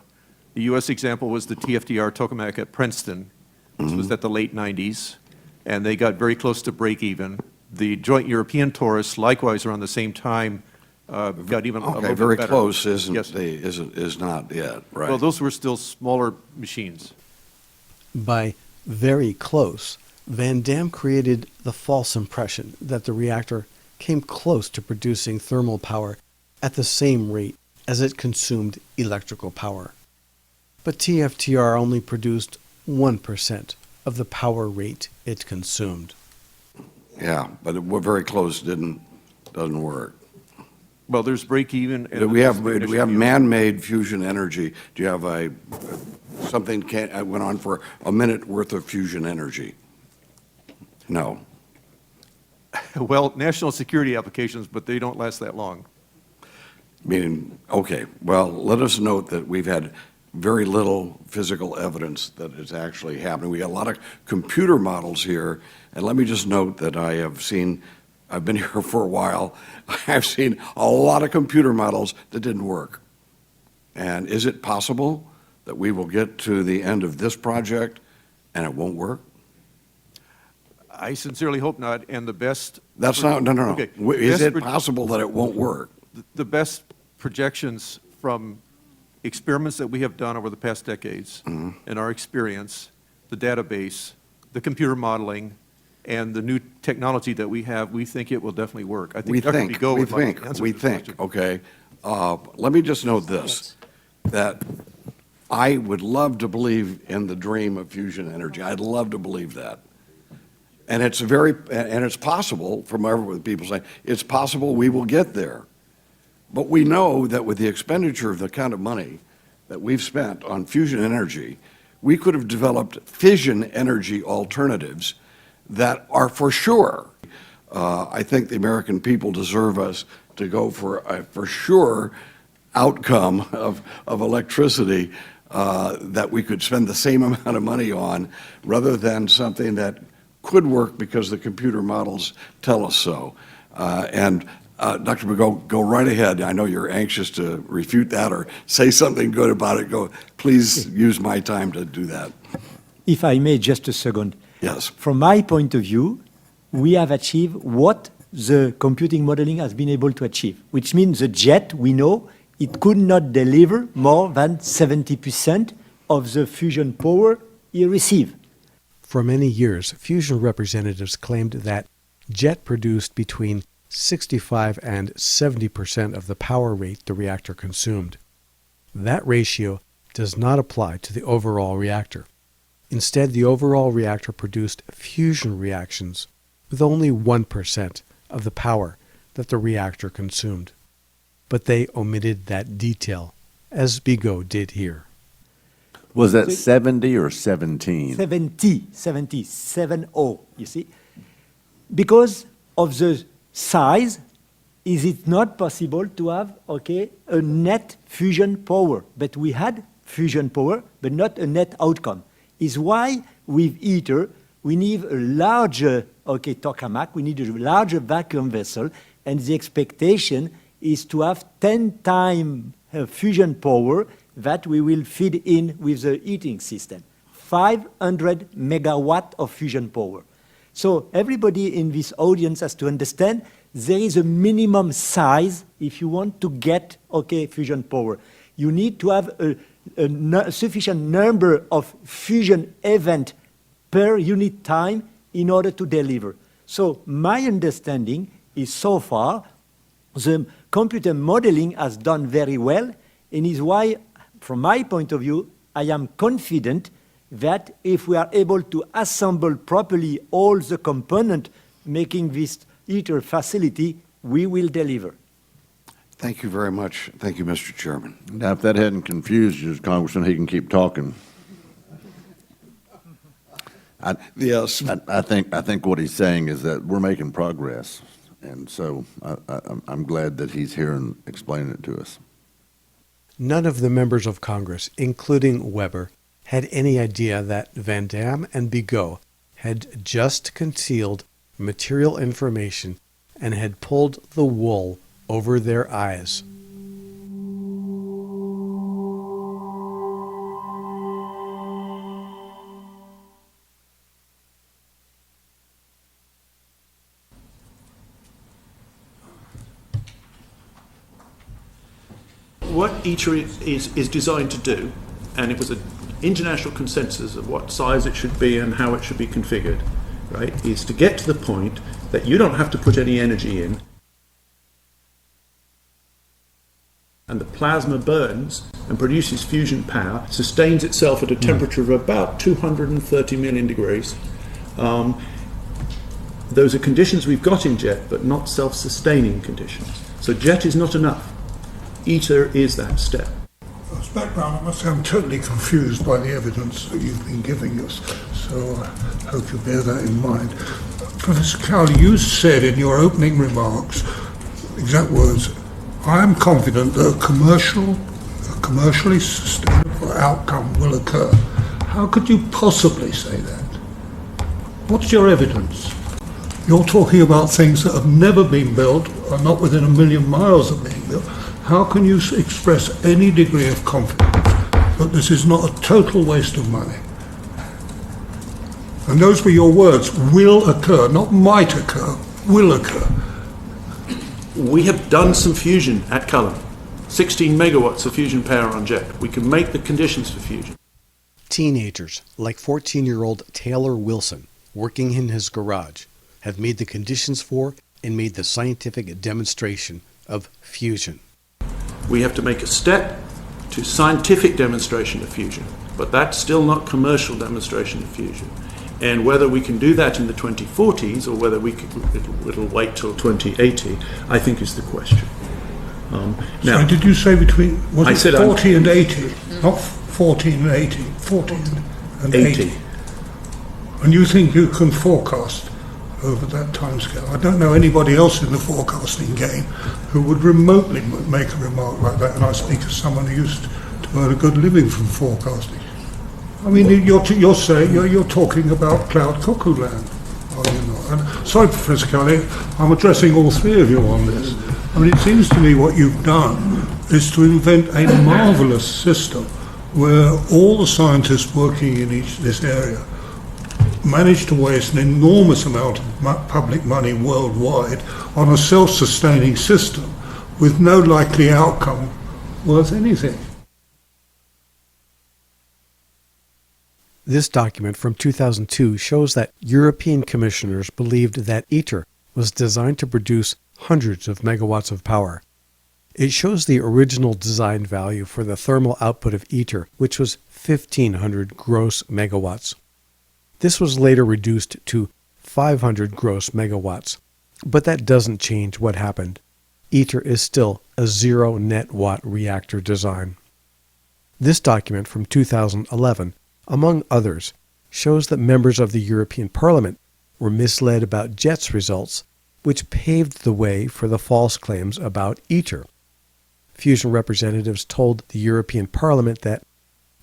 The U.S. example was the TFDR tokamak at Princeton, which was at the late 90s, and they got very close to break even. The joint European tourists, likewise, around the same time, got even a little Okay, bit very better. close isn't Yes. is not yet, right? Well, those were still smaller machines. By very close, Van Dam created the false impression that the reactor came close to producing thermal power at the same rate as it consumed electrical power. But TFTR only produced 1% of the power rate it consumed. Yeah, but we're very close doesn't work. Well, there's break even. Do we have man-made fusion energy? Do you have something went on for a minute worth of fusion energy? No. Well, national security applications, but they don't last that long. Meaning, okay, well, let us note that we've had very little physical evidence that it's actually happening. We got a lot of computer models here, and let me just note that I've been here for a while, I've seen a lot of computer models that didn't work. And is it possible that we will get to the end of this project and it won't work? I sincerely hope not, and the best... That's not, no. Okay. Is it possible that it won't work? The best projections from experiments that we have done over the past decades, and our experience, the database, the computer modeling, and the new technology that we have, we think it will definitely work. I think we think, okay. Let me just note this, that I would love to believe in the dream of fusion energy. I'd love to believe that. And it's possible, from what people say, it's possible we will get there. But we know that with the expenditure of the kind of money that we've spent on fusion energy, we could have developed fission energy alternatives that are for sure. I think the American people deserve us to go for a for sure outcome of electricity that we could spend the same amount of money on rather than something that could work because the computer models tell us so. Dr. Begaud, go right ahead. I know you're anxious to refute that or say something good about it. Please use my time to do that. If I may, just a second. Yes. From my point of view, we have achieved what the computing modeling has been able to achieve, which means the jet, we know, it could not deliver more than 70% of the fusion power it received. For many years, fusion representatives claimed that jet produced between 65 and 70% of the power rate the reactor consumed. That ratio does not apply to the overall reactor. Instead, the overall reactor produced fusion reactions with only 1% of the power that the reactor consumed. But they omitted that detail, as Begaud did here. Was that 70 or 17? 70, you see? Because of the size, is it not possible to have, a net fusion power? But we had fusion power, but not a net outcome. Is why with ITER, we need a larger, tokamak, we need a larger vacuum vessel, and the expectation is to have 10 times fusion power that we will feed in with the heating system. 500 megawatt of fusion power. So everybody in this audience has to understand there is a minimum size if you want to get, fusion power. You need to have a sufficient number of fusion events per unit time in order to deliver. So my understanding is so far the computer modeling has done very well, and is why, from my point of view, I am confident that if we are able to assemble properly all the components making this ITER facility, we will deliver. Thank you very much. Thank you, Mr. Chairman. Now, if that hadn't confused you, Congressman, he can keep talking. Yes. I think what he's saying is that we're making progress, and so I'm glad that he's here and explaining it to us. None of the members of Congress, including Weber, had any idea that Van Dam and Begaud had just concealed material information and had pulled the wool over their eyes. what ITER is designed to do, and it was an international consensus of what size it should be and how it should be configured, right, is to get to the point that you don't have to put any energy in, and the plasma burns and produces fusion power, sustains itself at a temperature of about 230 million degrees. Those are conditions we've got in JET, but not self-sustaining conditions. So JET is not enough. ITER is that step. As background, I must say I'm totally confused by the evidence that you've been giving us, so I hope you bear that in mind. Professor Cowley, you said in your opening remarks, exact words, I am confident that a commercially sustainable outcome will occur. How could you possibly say that? What's your evidence? You're talking about things that have never been built, or not within a million miles of being built. How can you express any degree of confidence that this is not a total waste of money? And those were your words, will occur, not might occur, will occur. We have done some fusion at Culham. 16 megawatts of fusion power on JET. We can make the conditions for fusion. Teenagers, like 14-year-old Taylor Wilson, working in his garage, have made the conditions for and made the scientific demonstration of fusion. We have to make a step to scientific demonstration of fusion, but that's still not commercial demonstration of fusion. And whether we can do that in the 2040s or whether it'll wait till 2080, I think is the question. Now, so did you say between, was it 40 and 80? Not 14 and 80, 40 and 80. And you think you can forecast over that timescale? I don't know anybody else in the forecasting game who would remotely make a remark like that, and I speak as someone who used to earn a good living from forecasting. I mean, you're saying you're talking about cloud cuckoo land, are you not? And sorry, Professor Cowley, I'm addressing all three of you on this. I mean, it seems to me what you've done is to invent a marvelous system where all the scientists working in this area managed to waste an enormous amount of public money worldwide on a self-sustaining system with no likely outcome worth anything. This document from 2002 shows that European commissioners believed that ITER was designed to produce hundreds of megawatts of power. It shows the original design value for the thermal output of ITER, which was 1,500 gross megawatts. This was later reduced to 500 gross megawatts, but that doesn't change what happened. ITER is still a zero net watt reactor design. This document from 2011, among others, shows that members of the European Parliament were misled about JET's results, which paved the way for the false claims about ITER. Fusion representatives told the European Parliament that,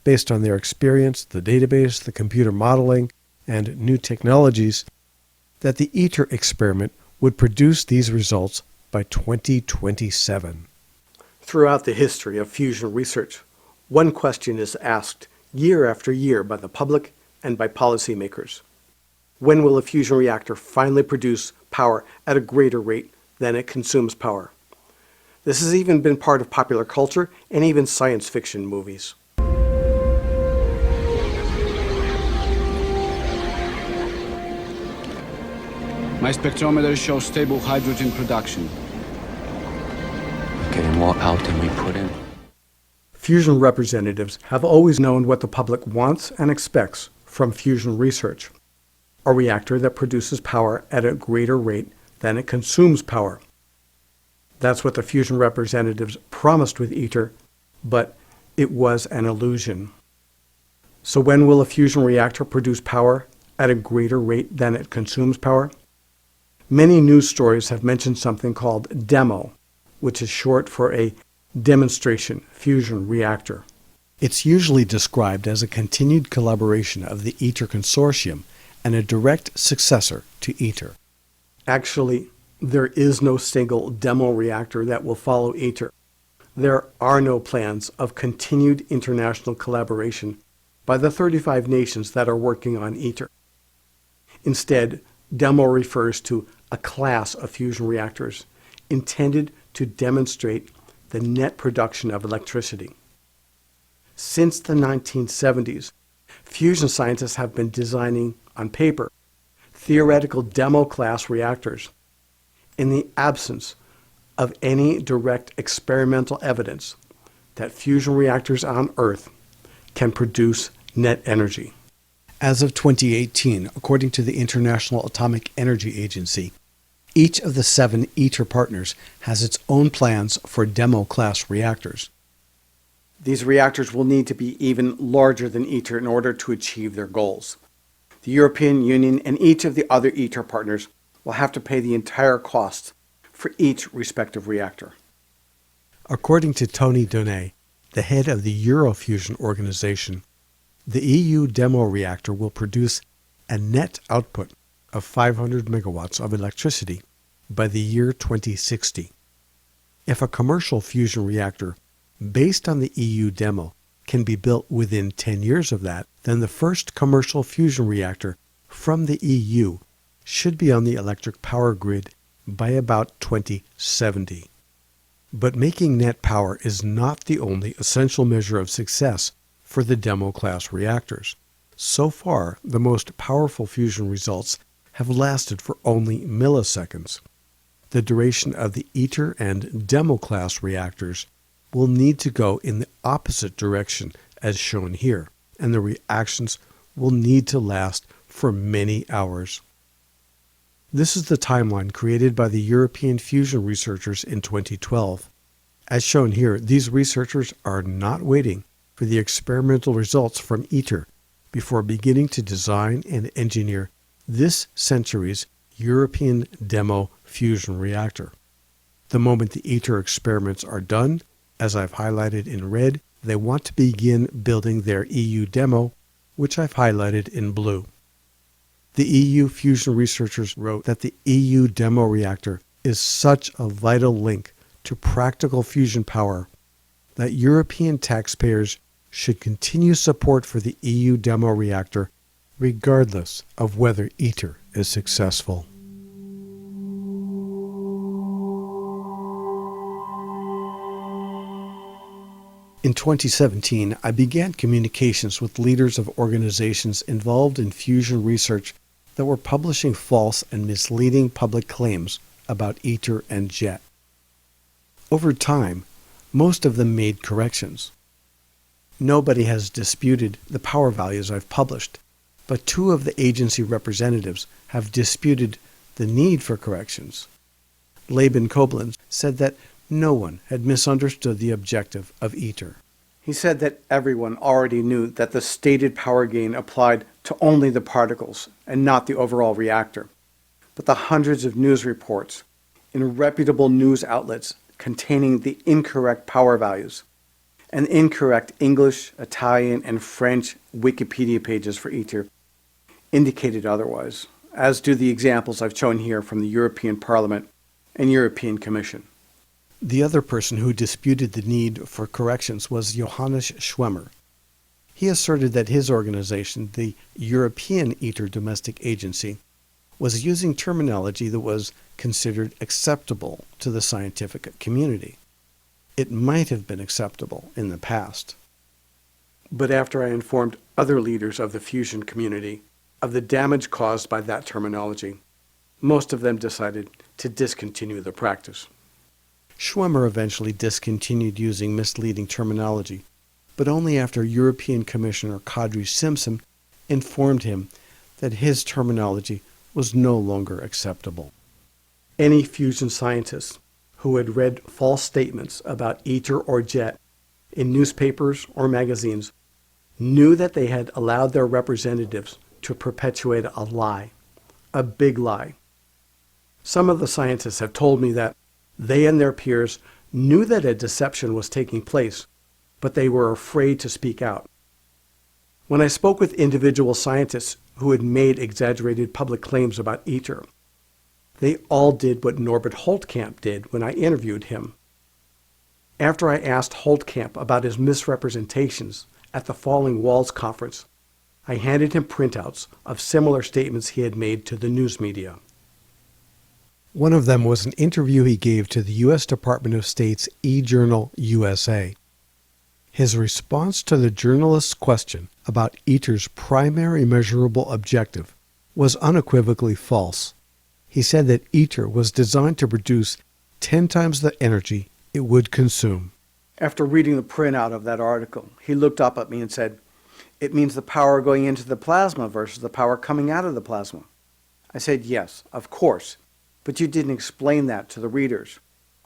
based on their experience, the database, the computer modeling, and new technologies, that the ITER experiment would produce these results by 2027. Throughout the history of fusion research, one question is asked year after year by the public and by policymakers. When will a fusion reactor finally produce power at a greater rate than it consumes power? This has even been part of popular culture and even science fiction movies. My spectrometer shows stable hydrogen production. Getting more out than we put in. Fusion representatives have always known what the public wants and expects from fusion research: a reactor that produces power at a greater rate than it consumes power. That's what the fusion representatives promised with ITER, but it was an illusion. So when will a fusion reactor produce power at a greater rate than it consumes power? Many news stories have mentioned something called DEMO, which is short for a demonstration fusion reactor. It's usually described as a continued collaboration of the ITER consortium and a direct successor to ITER. Actually, there is no single demo reactor that will follow ITER. There are no plans of continued international collaboration by the 35 nations that are working on ITER. Instead, demo refers to a class of fusion reactors intended to demonstrate the net production of electricity. Since the 1970s, fusion scientists have been designing, on paper, theoretical demo-class reactors. In the absence of any direct experimental evidence that fusion reactors on Earth can produce net energy. As of 2018, according to the International Atomic Energy Agency, each of the 7 ITER partners has its own plans for demo-class reactors. These reactors will need to be even larger than ITER in order to achieve their goals. The European Union and each of the other ITER partners will have to pay the entire cost for each respective reactor. According to Tony Donnet, the head of the Eurofusion organization, the EU demo reactor will produce a net output of 500 megawatts of electricity by the year 2060. If a commercial fusion reactor based on the EU demo can be built within 10 years of that, then the first commercial fusion reactor from the EU should be on the electric power grid by about 2070. But making net power is not the only essential measure of success for the demo-class reactors. So far, the most powerful fusion results have lasted for only milliseconds. The duration of the ITER and demo-class reactors will need to go in the opposite direction as shown here, and the reactions will need to last for many hours. This is the timeline created by the European fusion researchers in 2012. As shown here, these researchers are not waiting for the experimental results from ITER before beginning to design and engineer this century's European demo fusion reactor. The moment the ITER experiments are done, as I've highlighted in red, they want to begin building their EU demo, which I've highlighted in blue. The EU fusion researchers wrote that the EU demo reactor is such a vital link to practical fusion power that European taxpayers should continue support for the EU demo reactor regardless of whether ITER is successful. In 2017, I began communications with leaders of organizations involved in fusion research that were publishing false and misleading public claims about ITER and JET. Over time, most of them made corrections. Nobody has disputed the power values I've published, but 2 of the agency representatives have disputed the need for corrections. Laban Koblenz said that no one had misunderstood the objective of ITER. He said that everyone already knew that the stated power gain applied to only the particles and not the overall reactor. But the hundreds of news reports in reputable news outlets containing the incorrect power values and incorrect English, Italian, and French Wikipedia pages for ITER indicated otherwise, as do the examples I've shown here from the European Parliament and European Commission. The other person who disputed the need for corrections was Johannes Schwemmer. He asserted that his organization, the European ITER Domestic Agency, was using terminology that was considered acceptable to the scientific community. It might have been acceptable in the past. But after I informed other leaders of the fusion community of the damage caused by that terminology, most of them decided to discontinue the practice. Schwemmer eventually discontinued using misleading terminology, but only after European Commissioner Kadri Simpson informed him that his terminology was no longer acceptable. Any fusion scientist who had read false statements about ITER or JET in newspapers or magazines knew that they had allowed their representatives to perpetuate a lie, a big lie. Some of the scientists have told me that they and their peers knew that a deception was taking place, but they were afraid to speak out. When I spoke with individual scientists who had made exaggerated public claims about ITER, they all did what Norbert Holtkamp did when I interviewed him. After I asked Holtkamp about his misrepresentations at the Falling Walls conference, I handed him printouts of similar statements he had made to the news media. One of them was an interview he gave to the U.S. Department of State's e-journal USA. His response to the journalist's question about ITER's primary measurable objective was unequivocally false. He said that ITER was designed to produce 10 times the energy it would consume. After reading the printout of that article, he looked up at me and said, "It means the power going into the plasma versus the power coming out of the plasma." I said, "Yes, of course, but you didn't explain that to the readers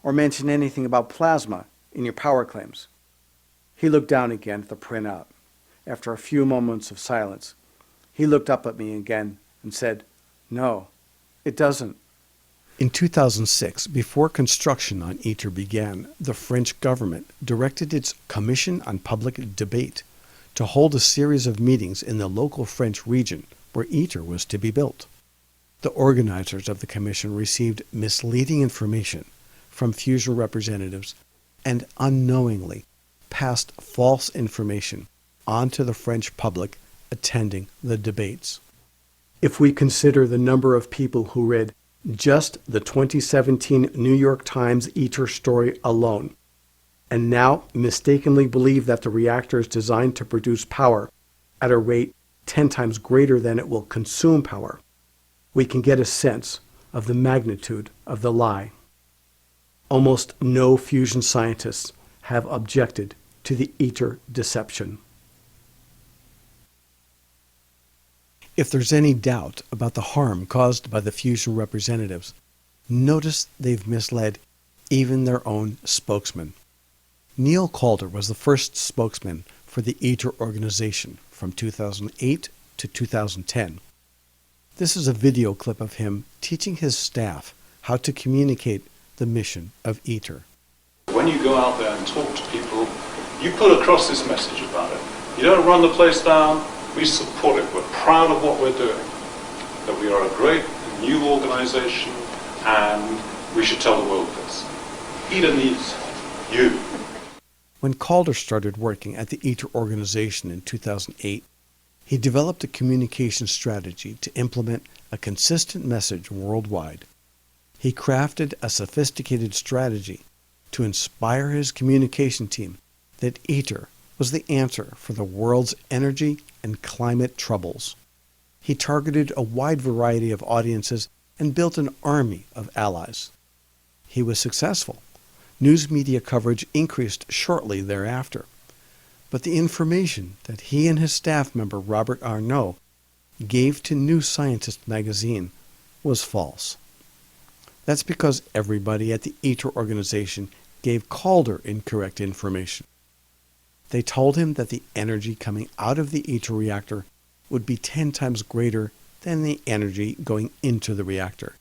or mention anything about plasma in your power claims." He looked down again at the printout. After a few moments of silence, he looked up at me again and said, "No, it doesn't." In 2006, before construction on ITER began, the French government directed its Commission on Public Debate to hold a series of meetings in the local French region where ITER was to be built. The organizers of the commission received misleading information from fusion representatives and unknowingly passed false information on to the French public attending the debates. If we consider the number of people who read just the 2017 New York Times ITER story alone, and now mistakenly believe that the reactor is designed to produce power at a rate 10 times greater than it will consume power, we can get a sense of the magnitude of the lie. Almost no fusion scientists have objected to the ITER deception. If there's any doubt about the harm caused by the fusion representatives, notice they've misled even their own spokesman. Neil Calder was the first spokesman for the ITER organization from 2008 to 2010. This is a video clip of him teaching his staff how to communicate the mission of ITER. When you go out there and talk to people, you put across this message about it. You don't run the place down, we support it. We're proud of what we're doing. That we are a great new organization and we should tell the world this. ITER needs you. When Calder started working at the ITER organization in 2008, he developed a communication strategy to implement a consistent message worldwide. He crafted a sophisticated strategy to inspire his communication team that ITER was the answer for the world's energy and climate troubles. He targeted a wide variety of audiences and built an army of allies. He was successful. News media coverage increased shortly thereafter. But the information that he and his staff member Robert Arnault gave to New Scientist magazine was false. That's because everybody at the ITER organization gave Calder incorrect information. They told him that the energy coming out of the ITER reactor would be 10 times greater than the energy going into the reactor,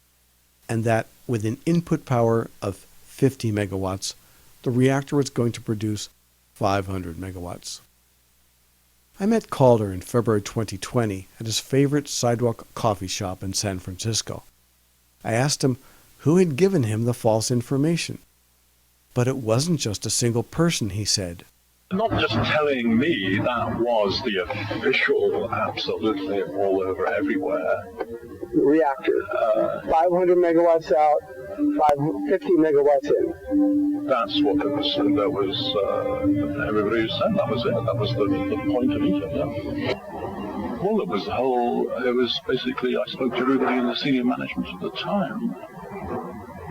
and that with an input power of 50 megawatts, the reactor was going to produce 500 megawatts. I met Calder in February 2020 at his favorite sidewalk coffee shop in San Francisco. I asked him who had given him the false information. But it wasn't just a single person, he said. Not just telling me, that was the official, absolutely all over everywhere. Reactor, 500 megawatts out, 50 megawatts in. That's what it was. That was everybody said. That was it. That was the point of ITER. Yeah. Well, it was the whole. It was basically I spoke to everybody in the senior management at the time,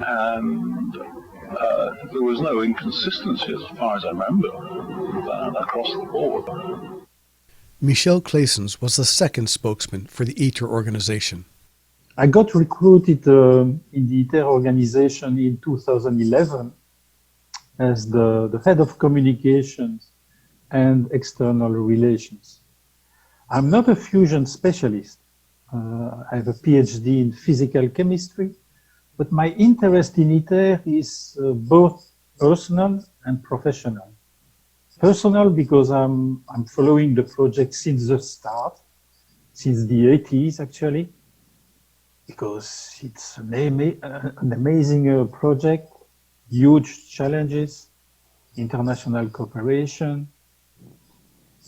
and there was no inconsistency as far as I remember across the board. Michel Claessens was the second spokesman for the ITER organization. I got recruited in the ITER organization in 2011 as the head of communications and external relations. I'm not a fusion specialist. I have a PhD in physical chemistry, but my interest in ITER is both personal and professional. Personal because I'm following the project since the start, since the 80s actually, because it's an amazing project, huge challenges, international cooperation.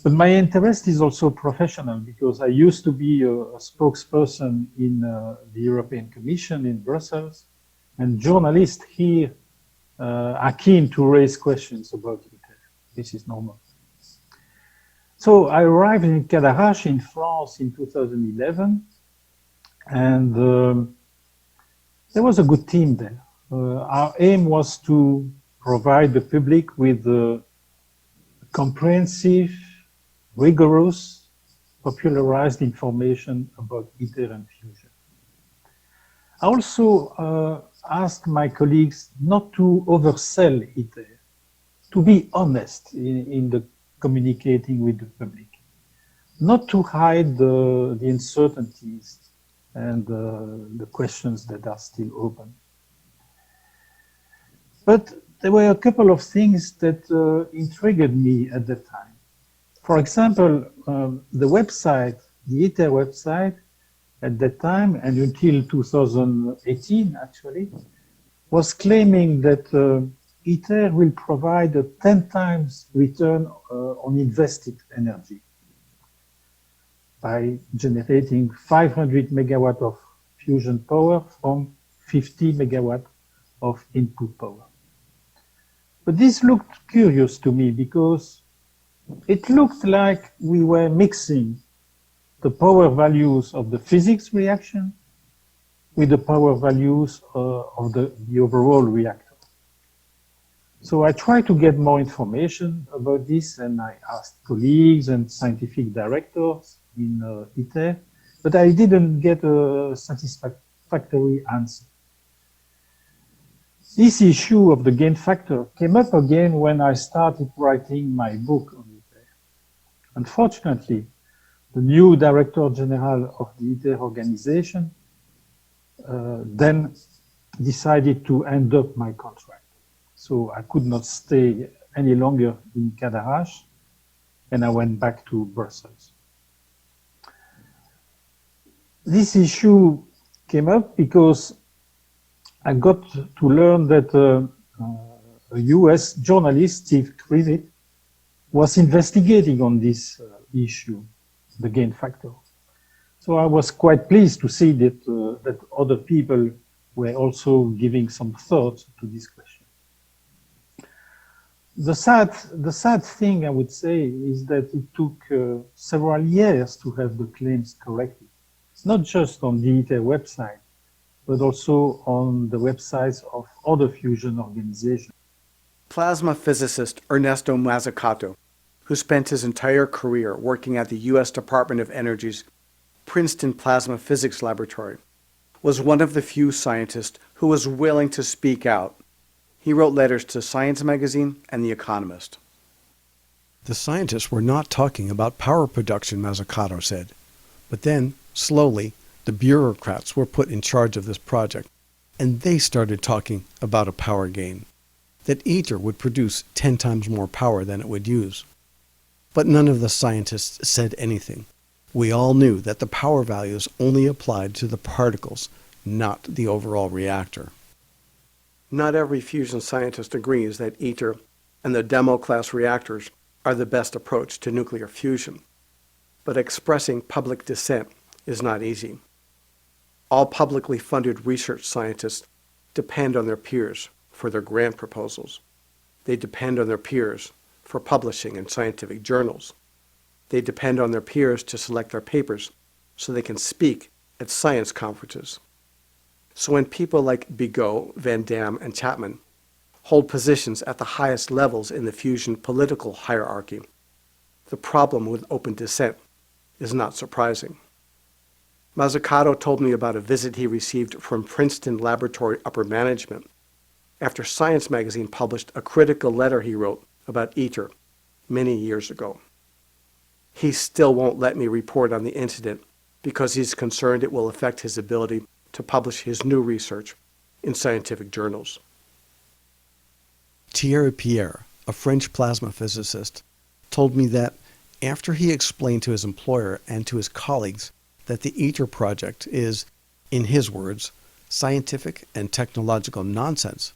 But my interest is also professional because I used to be a spokesperson in the European Commission in Brussels, And journalists here are keen to raise questions about ITER. This is normal. So I arrived in Cadarache in France in 2011, and there was a good team there. Our aim was to provide the public with comprehensive, rigorous, popularized information about ITER and fusion. I also asked my colleagues not to oversell ITER, to be honest in the communicating with the public, not to hide the uncertainties and the questions that are still open. But there were a couple of things that intrigued me at the time. For example, the website, the ITER website, at that time and until 2018 actually, was claiming that ITER will provide a 10 times return on invested energy by generating 500 megawatt of fusion power from 50 megawatt of input power. But this looked curious to me because it looked like we were mixing the power values of the physics reaction with the power values of the overall reactor. So I tried to get more information about this, and I asked colleagues and scientific directors in ITER, but I didn't get a satisfactory answer. This issue of the gain factor came up again when I started writing my book on ITER. Unfortunately, the new Director General of the ITER organization then decided to end up my contract. So I could not stay any longer in Cadarache, and I went back to Brussels. This issue came up because I got to learn that a US journalist, Steve Krivit, was investigating on this issue, the gain factor. So I was quite pleased to see that, that other people were also giving some thought to this question. The sad thing, I would say, is that it took several years to have the claims corrected, not just on the ITER website, but also on the websites of other fusion organizations. Plasma physicist Ernesto Mazzucato, who spent his entire career working at the U.S. Department of Energy's Princeton Plasma Physics Laboratory, was one of the few scientists who was willing to speak out. He wrote letters to Science magazine and The Economist. The scientists were not talking about power production, Mazzucato said. But then, slowly, the bureaucrats were put in charge of this project, and they started talking about a power gain, that ITER would produce 10 times more power than it would use. But none of the scientists said anything. We all knew that the power values only applied to the particles, not the overall reactor. Not every fusion scientist agrees that ITER and the demo-class reactors are the best approach to nuclear fusion, but expressing public dissent is not easy. All publicly funded research scientists depend on their peers for their grant proposals. They depend on their peers for publishing in scientific journals. They depend on their peers to select their papers so they can speak at science conferences. So when people like Bigot, Van Dam, and Chapman hold positions at the highest levels in the fusion political hierarchy, the problem with open dissent is not surprising. Mazzucato told me about a visit he received from Princeton Laboratory upper management after Science magazine published a critical letter he wrote about ITER many years ago. He still won't let me report on the incident because he's concerned it will affect his ability to publish his new research in scientific journals. Thierry Pierre, a French plasma physicist, told me that after he explained to his employer and to his colleagues that the ITER project is, in his words, scientific and technological nonsense,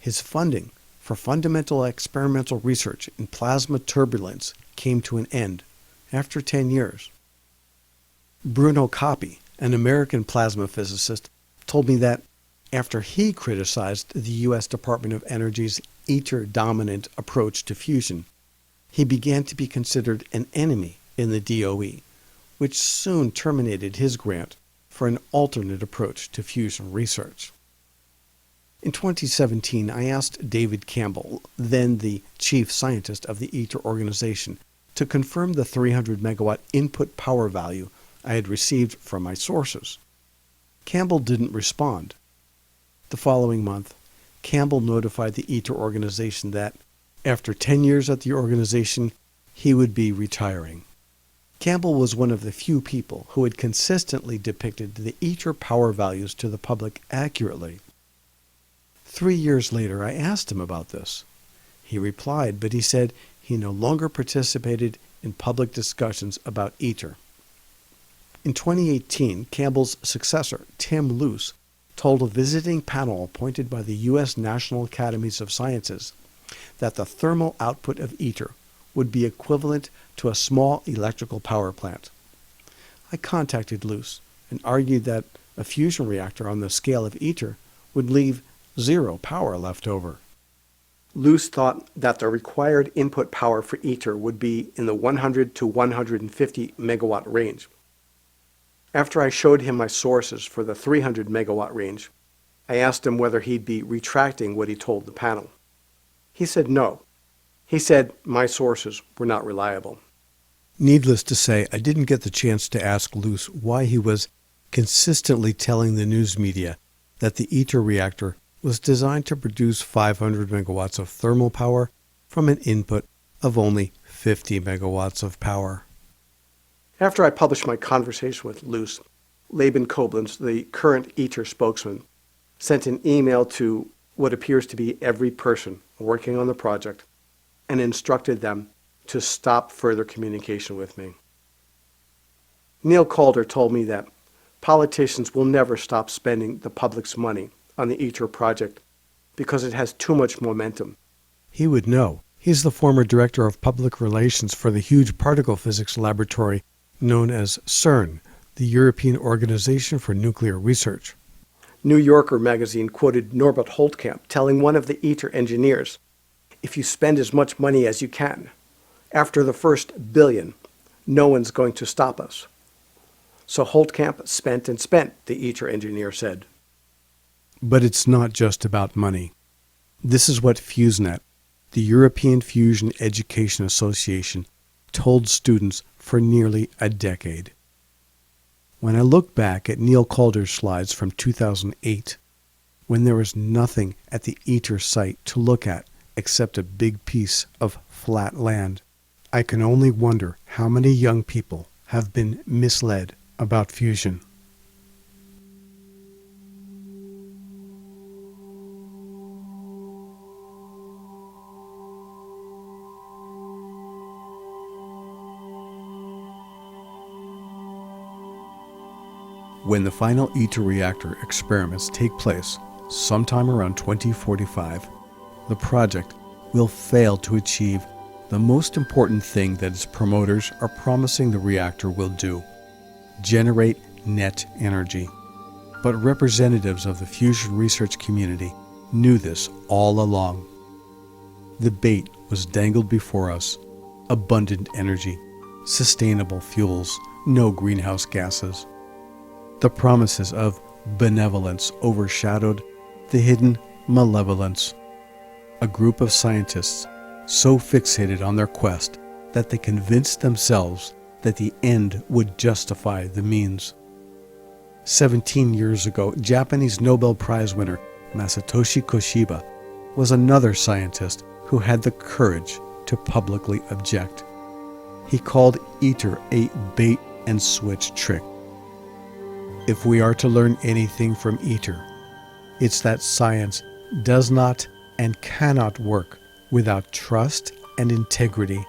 his funding for fundamental experimental research in plasma turbulence came to an end after 10 years. Bruno Coppi, an American plasma physicist, told me that after he criticized the U.S. Department of Energy's ITER-dominant approach to fusion, he began to be considered an enemy in the DOE, which soon terminated his grant for an alternate approach to fusion research. In 2017, I asked David Campbell, then the chief scientist of the ITER organization, to confirm the 300 megawatt input power value I had received from my sources. Campbell didn't respond. The following month, Campbell notified the ITER organization that, after 10 years at the organization, he would be retiring. Campbell was one of the few people who had consistently depicted the ITER power values to the public accurately. 3 years later, I asked him about this. He replied, but he said he no longer participated in public discussions about ITER. In 2018, Campbell's successor, Tim Luce, told a visiting panel appointed by the U.S. National Academies of Sciences that the thermal output of ITER would be equivalent to a small electrical power plant. I contacted Luce and argued that a fusion reactor on the scale of ITER would leave zero power left over. Luce thought that the required input power for ITER would be in the 100 to 150 megawatt range. After I showed him my sources for the 300 megawatt range, I asked him whether he'd be retracting what he told the panel. He said no. He said my sources were not reliable. Needless to say, I didn't get the chance to ask Luce why he was consistently telling the news media that the ITER reactor was designed to produce 500 megawatts of thermal power from an input of only 50 megawatts of power. After I published my conversation with Luce, Laban Koblenz, the current ITER spokesman, sent an email to what appears to be every person working on the project and instructed them to stop further communication with me. Neil Calder told me that politicians will never stop spending the public's money on the ITER project because it has too much momentum. He would know. He's the former director of public relations for the huge particle physics laboratory known as CERN, the European Organization for Nuclear Research. New Yorker magazine quoted Norbert Holtkamp telling one of the ITER engineers, "If you spend as much money as you can, after the first billion, no one's going to stop us." So Holtkamp spent and spent, the ITER engineer said. But it's not just about money. This is what FuseNet, the European Fusion Education Association, told students for nearly a decade. When I look back at Neil Calder's slides from 2008, when there was nothing at the ITER site to look at except a big piece of flat land, I can only wonder how many young people have been misled about fusion. When the final ITER reactor experiments take place sometime around 2045, the project will fail to achieve the most important thing that its promoters are promising the reactor will do: generate net energy. But representatives of the fusion research community knew this all along. The bait was dangled before us: abundant energy, sustainable fuels, no greenhouse gases. The promises of benevolence overshadowed the hidden malevolence. A group of scientists so fixated on their quest that they convinced themselves that the end would justify the means. 17 years ago, Japanese Nobel Prize winner Masatoshi Koshiba was another scientist who had the courage to publicly object. He called ITER a bait and switch trick. If we are to learn anything from ITER, it's that science does not and cannot work without trust and integrity,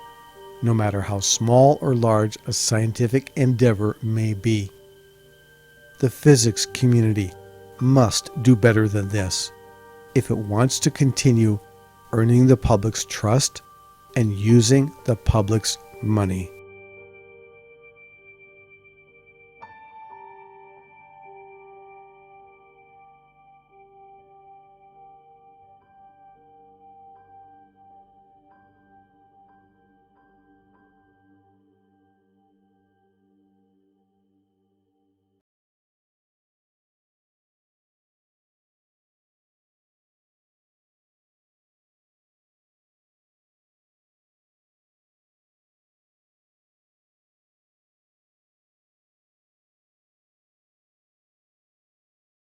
no matter how small or large a scientific endeavor may be. The physics community must do better than this if it wants to continue earning the public's trust and using the public's money.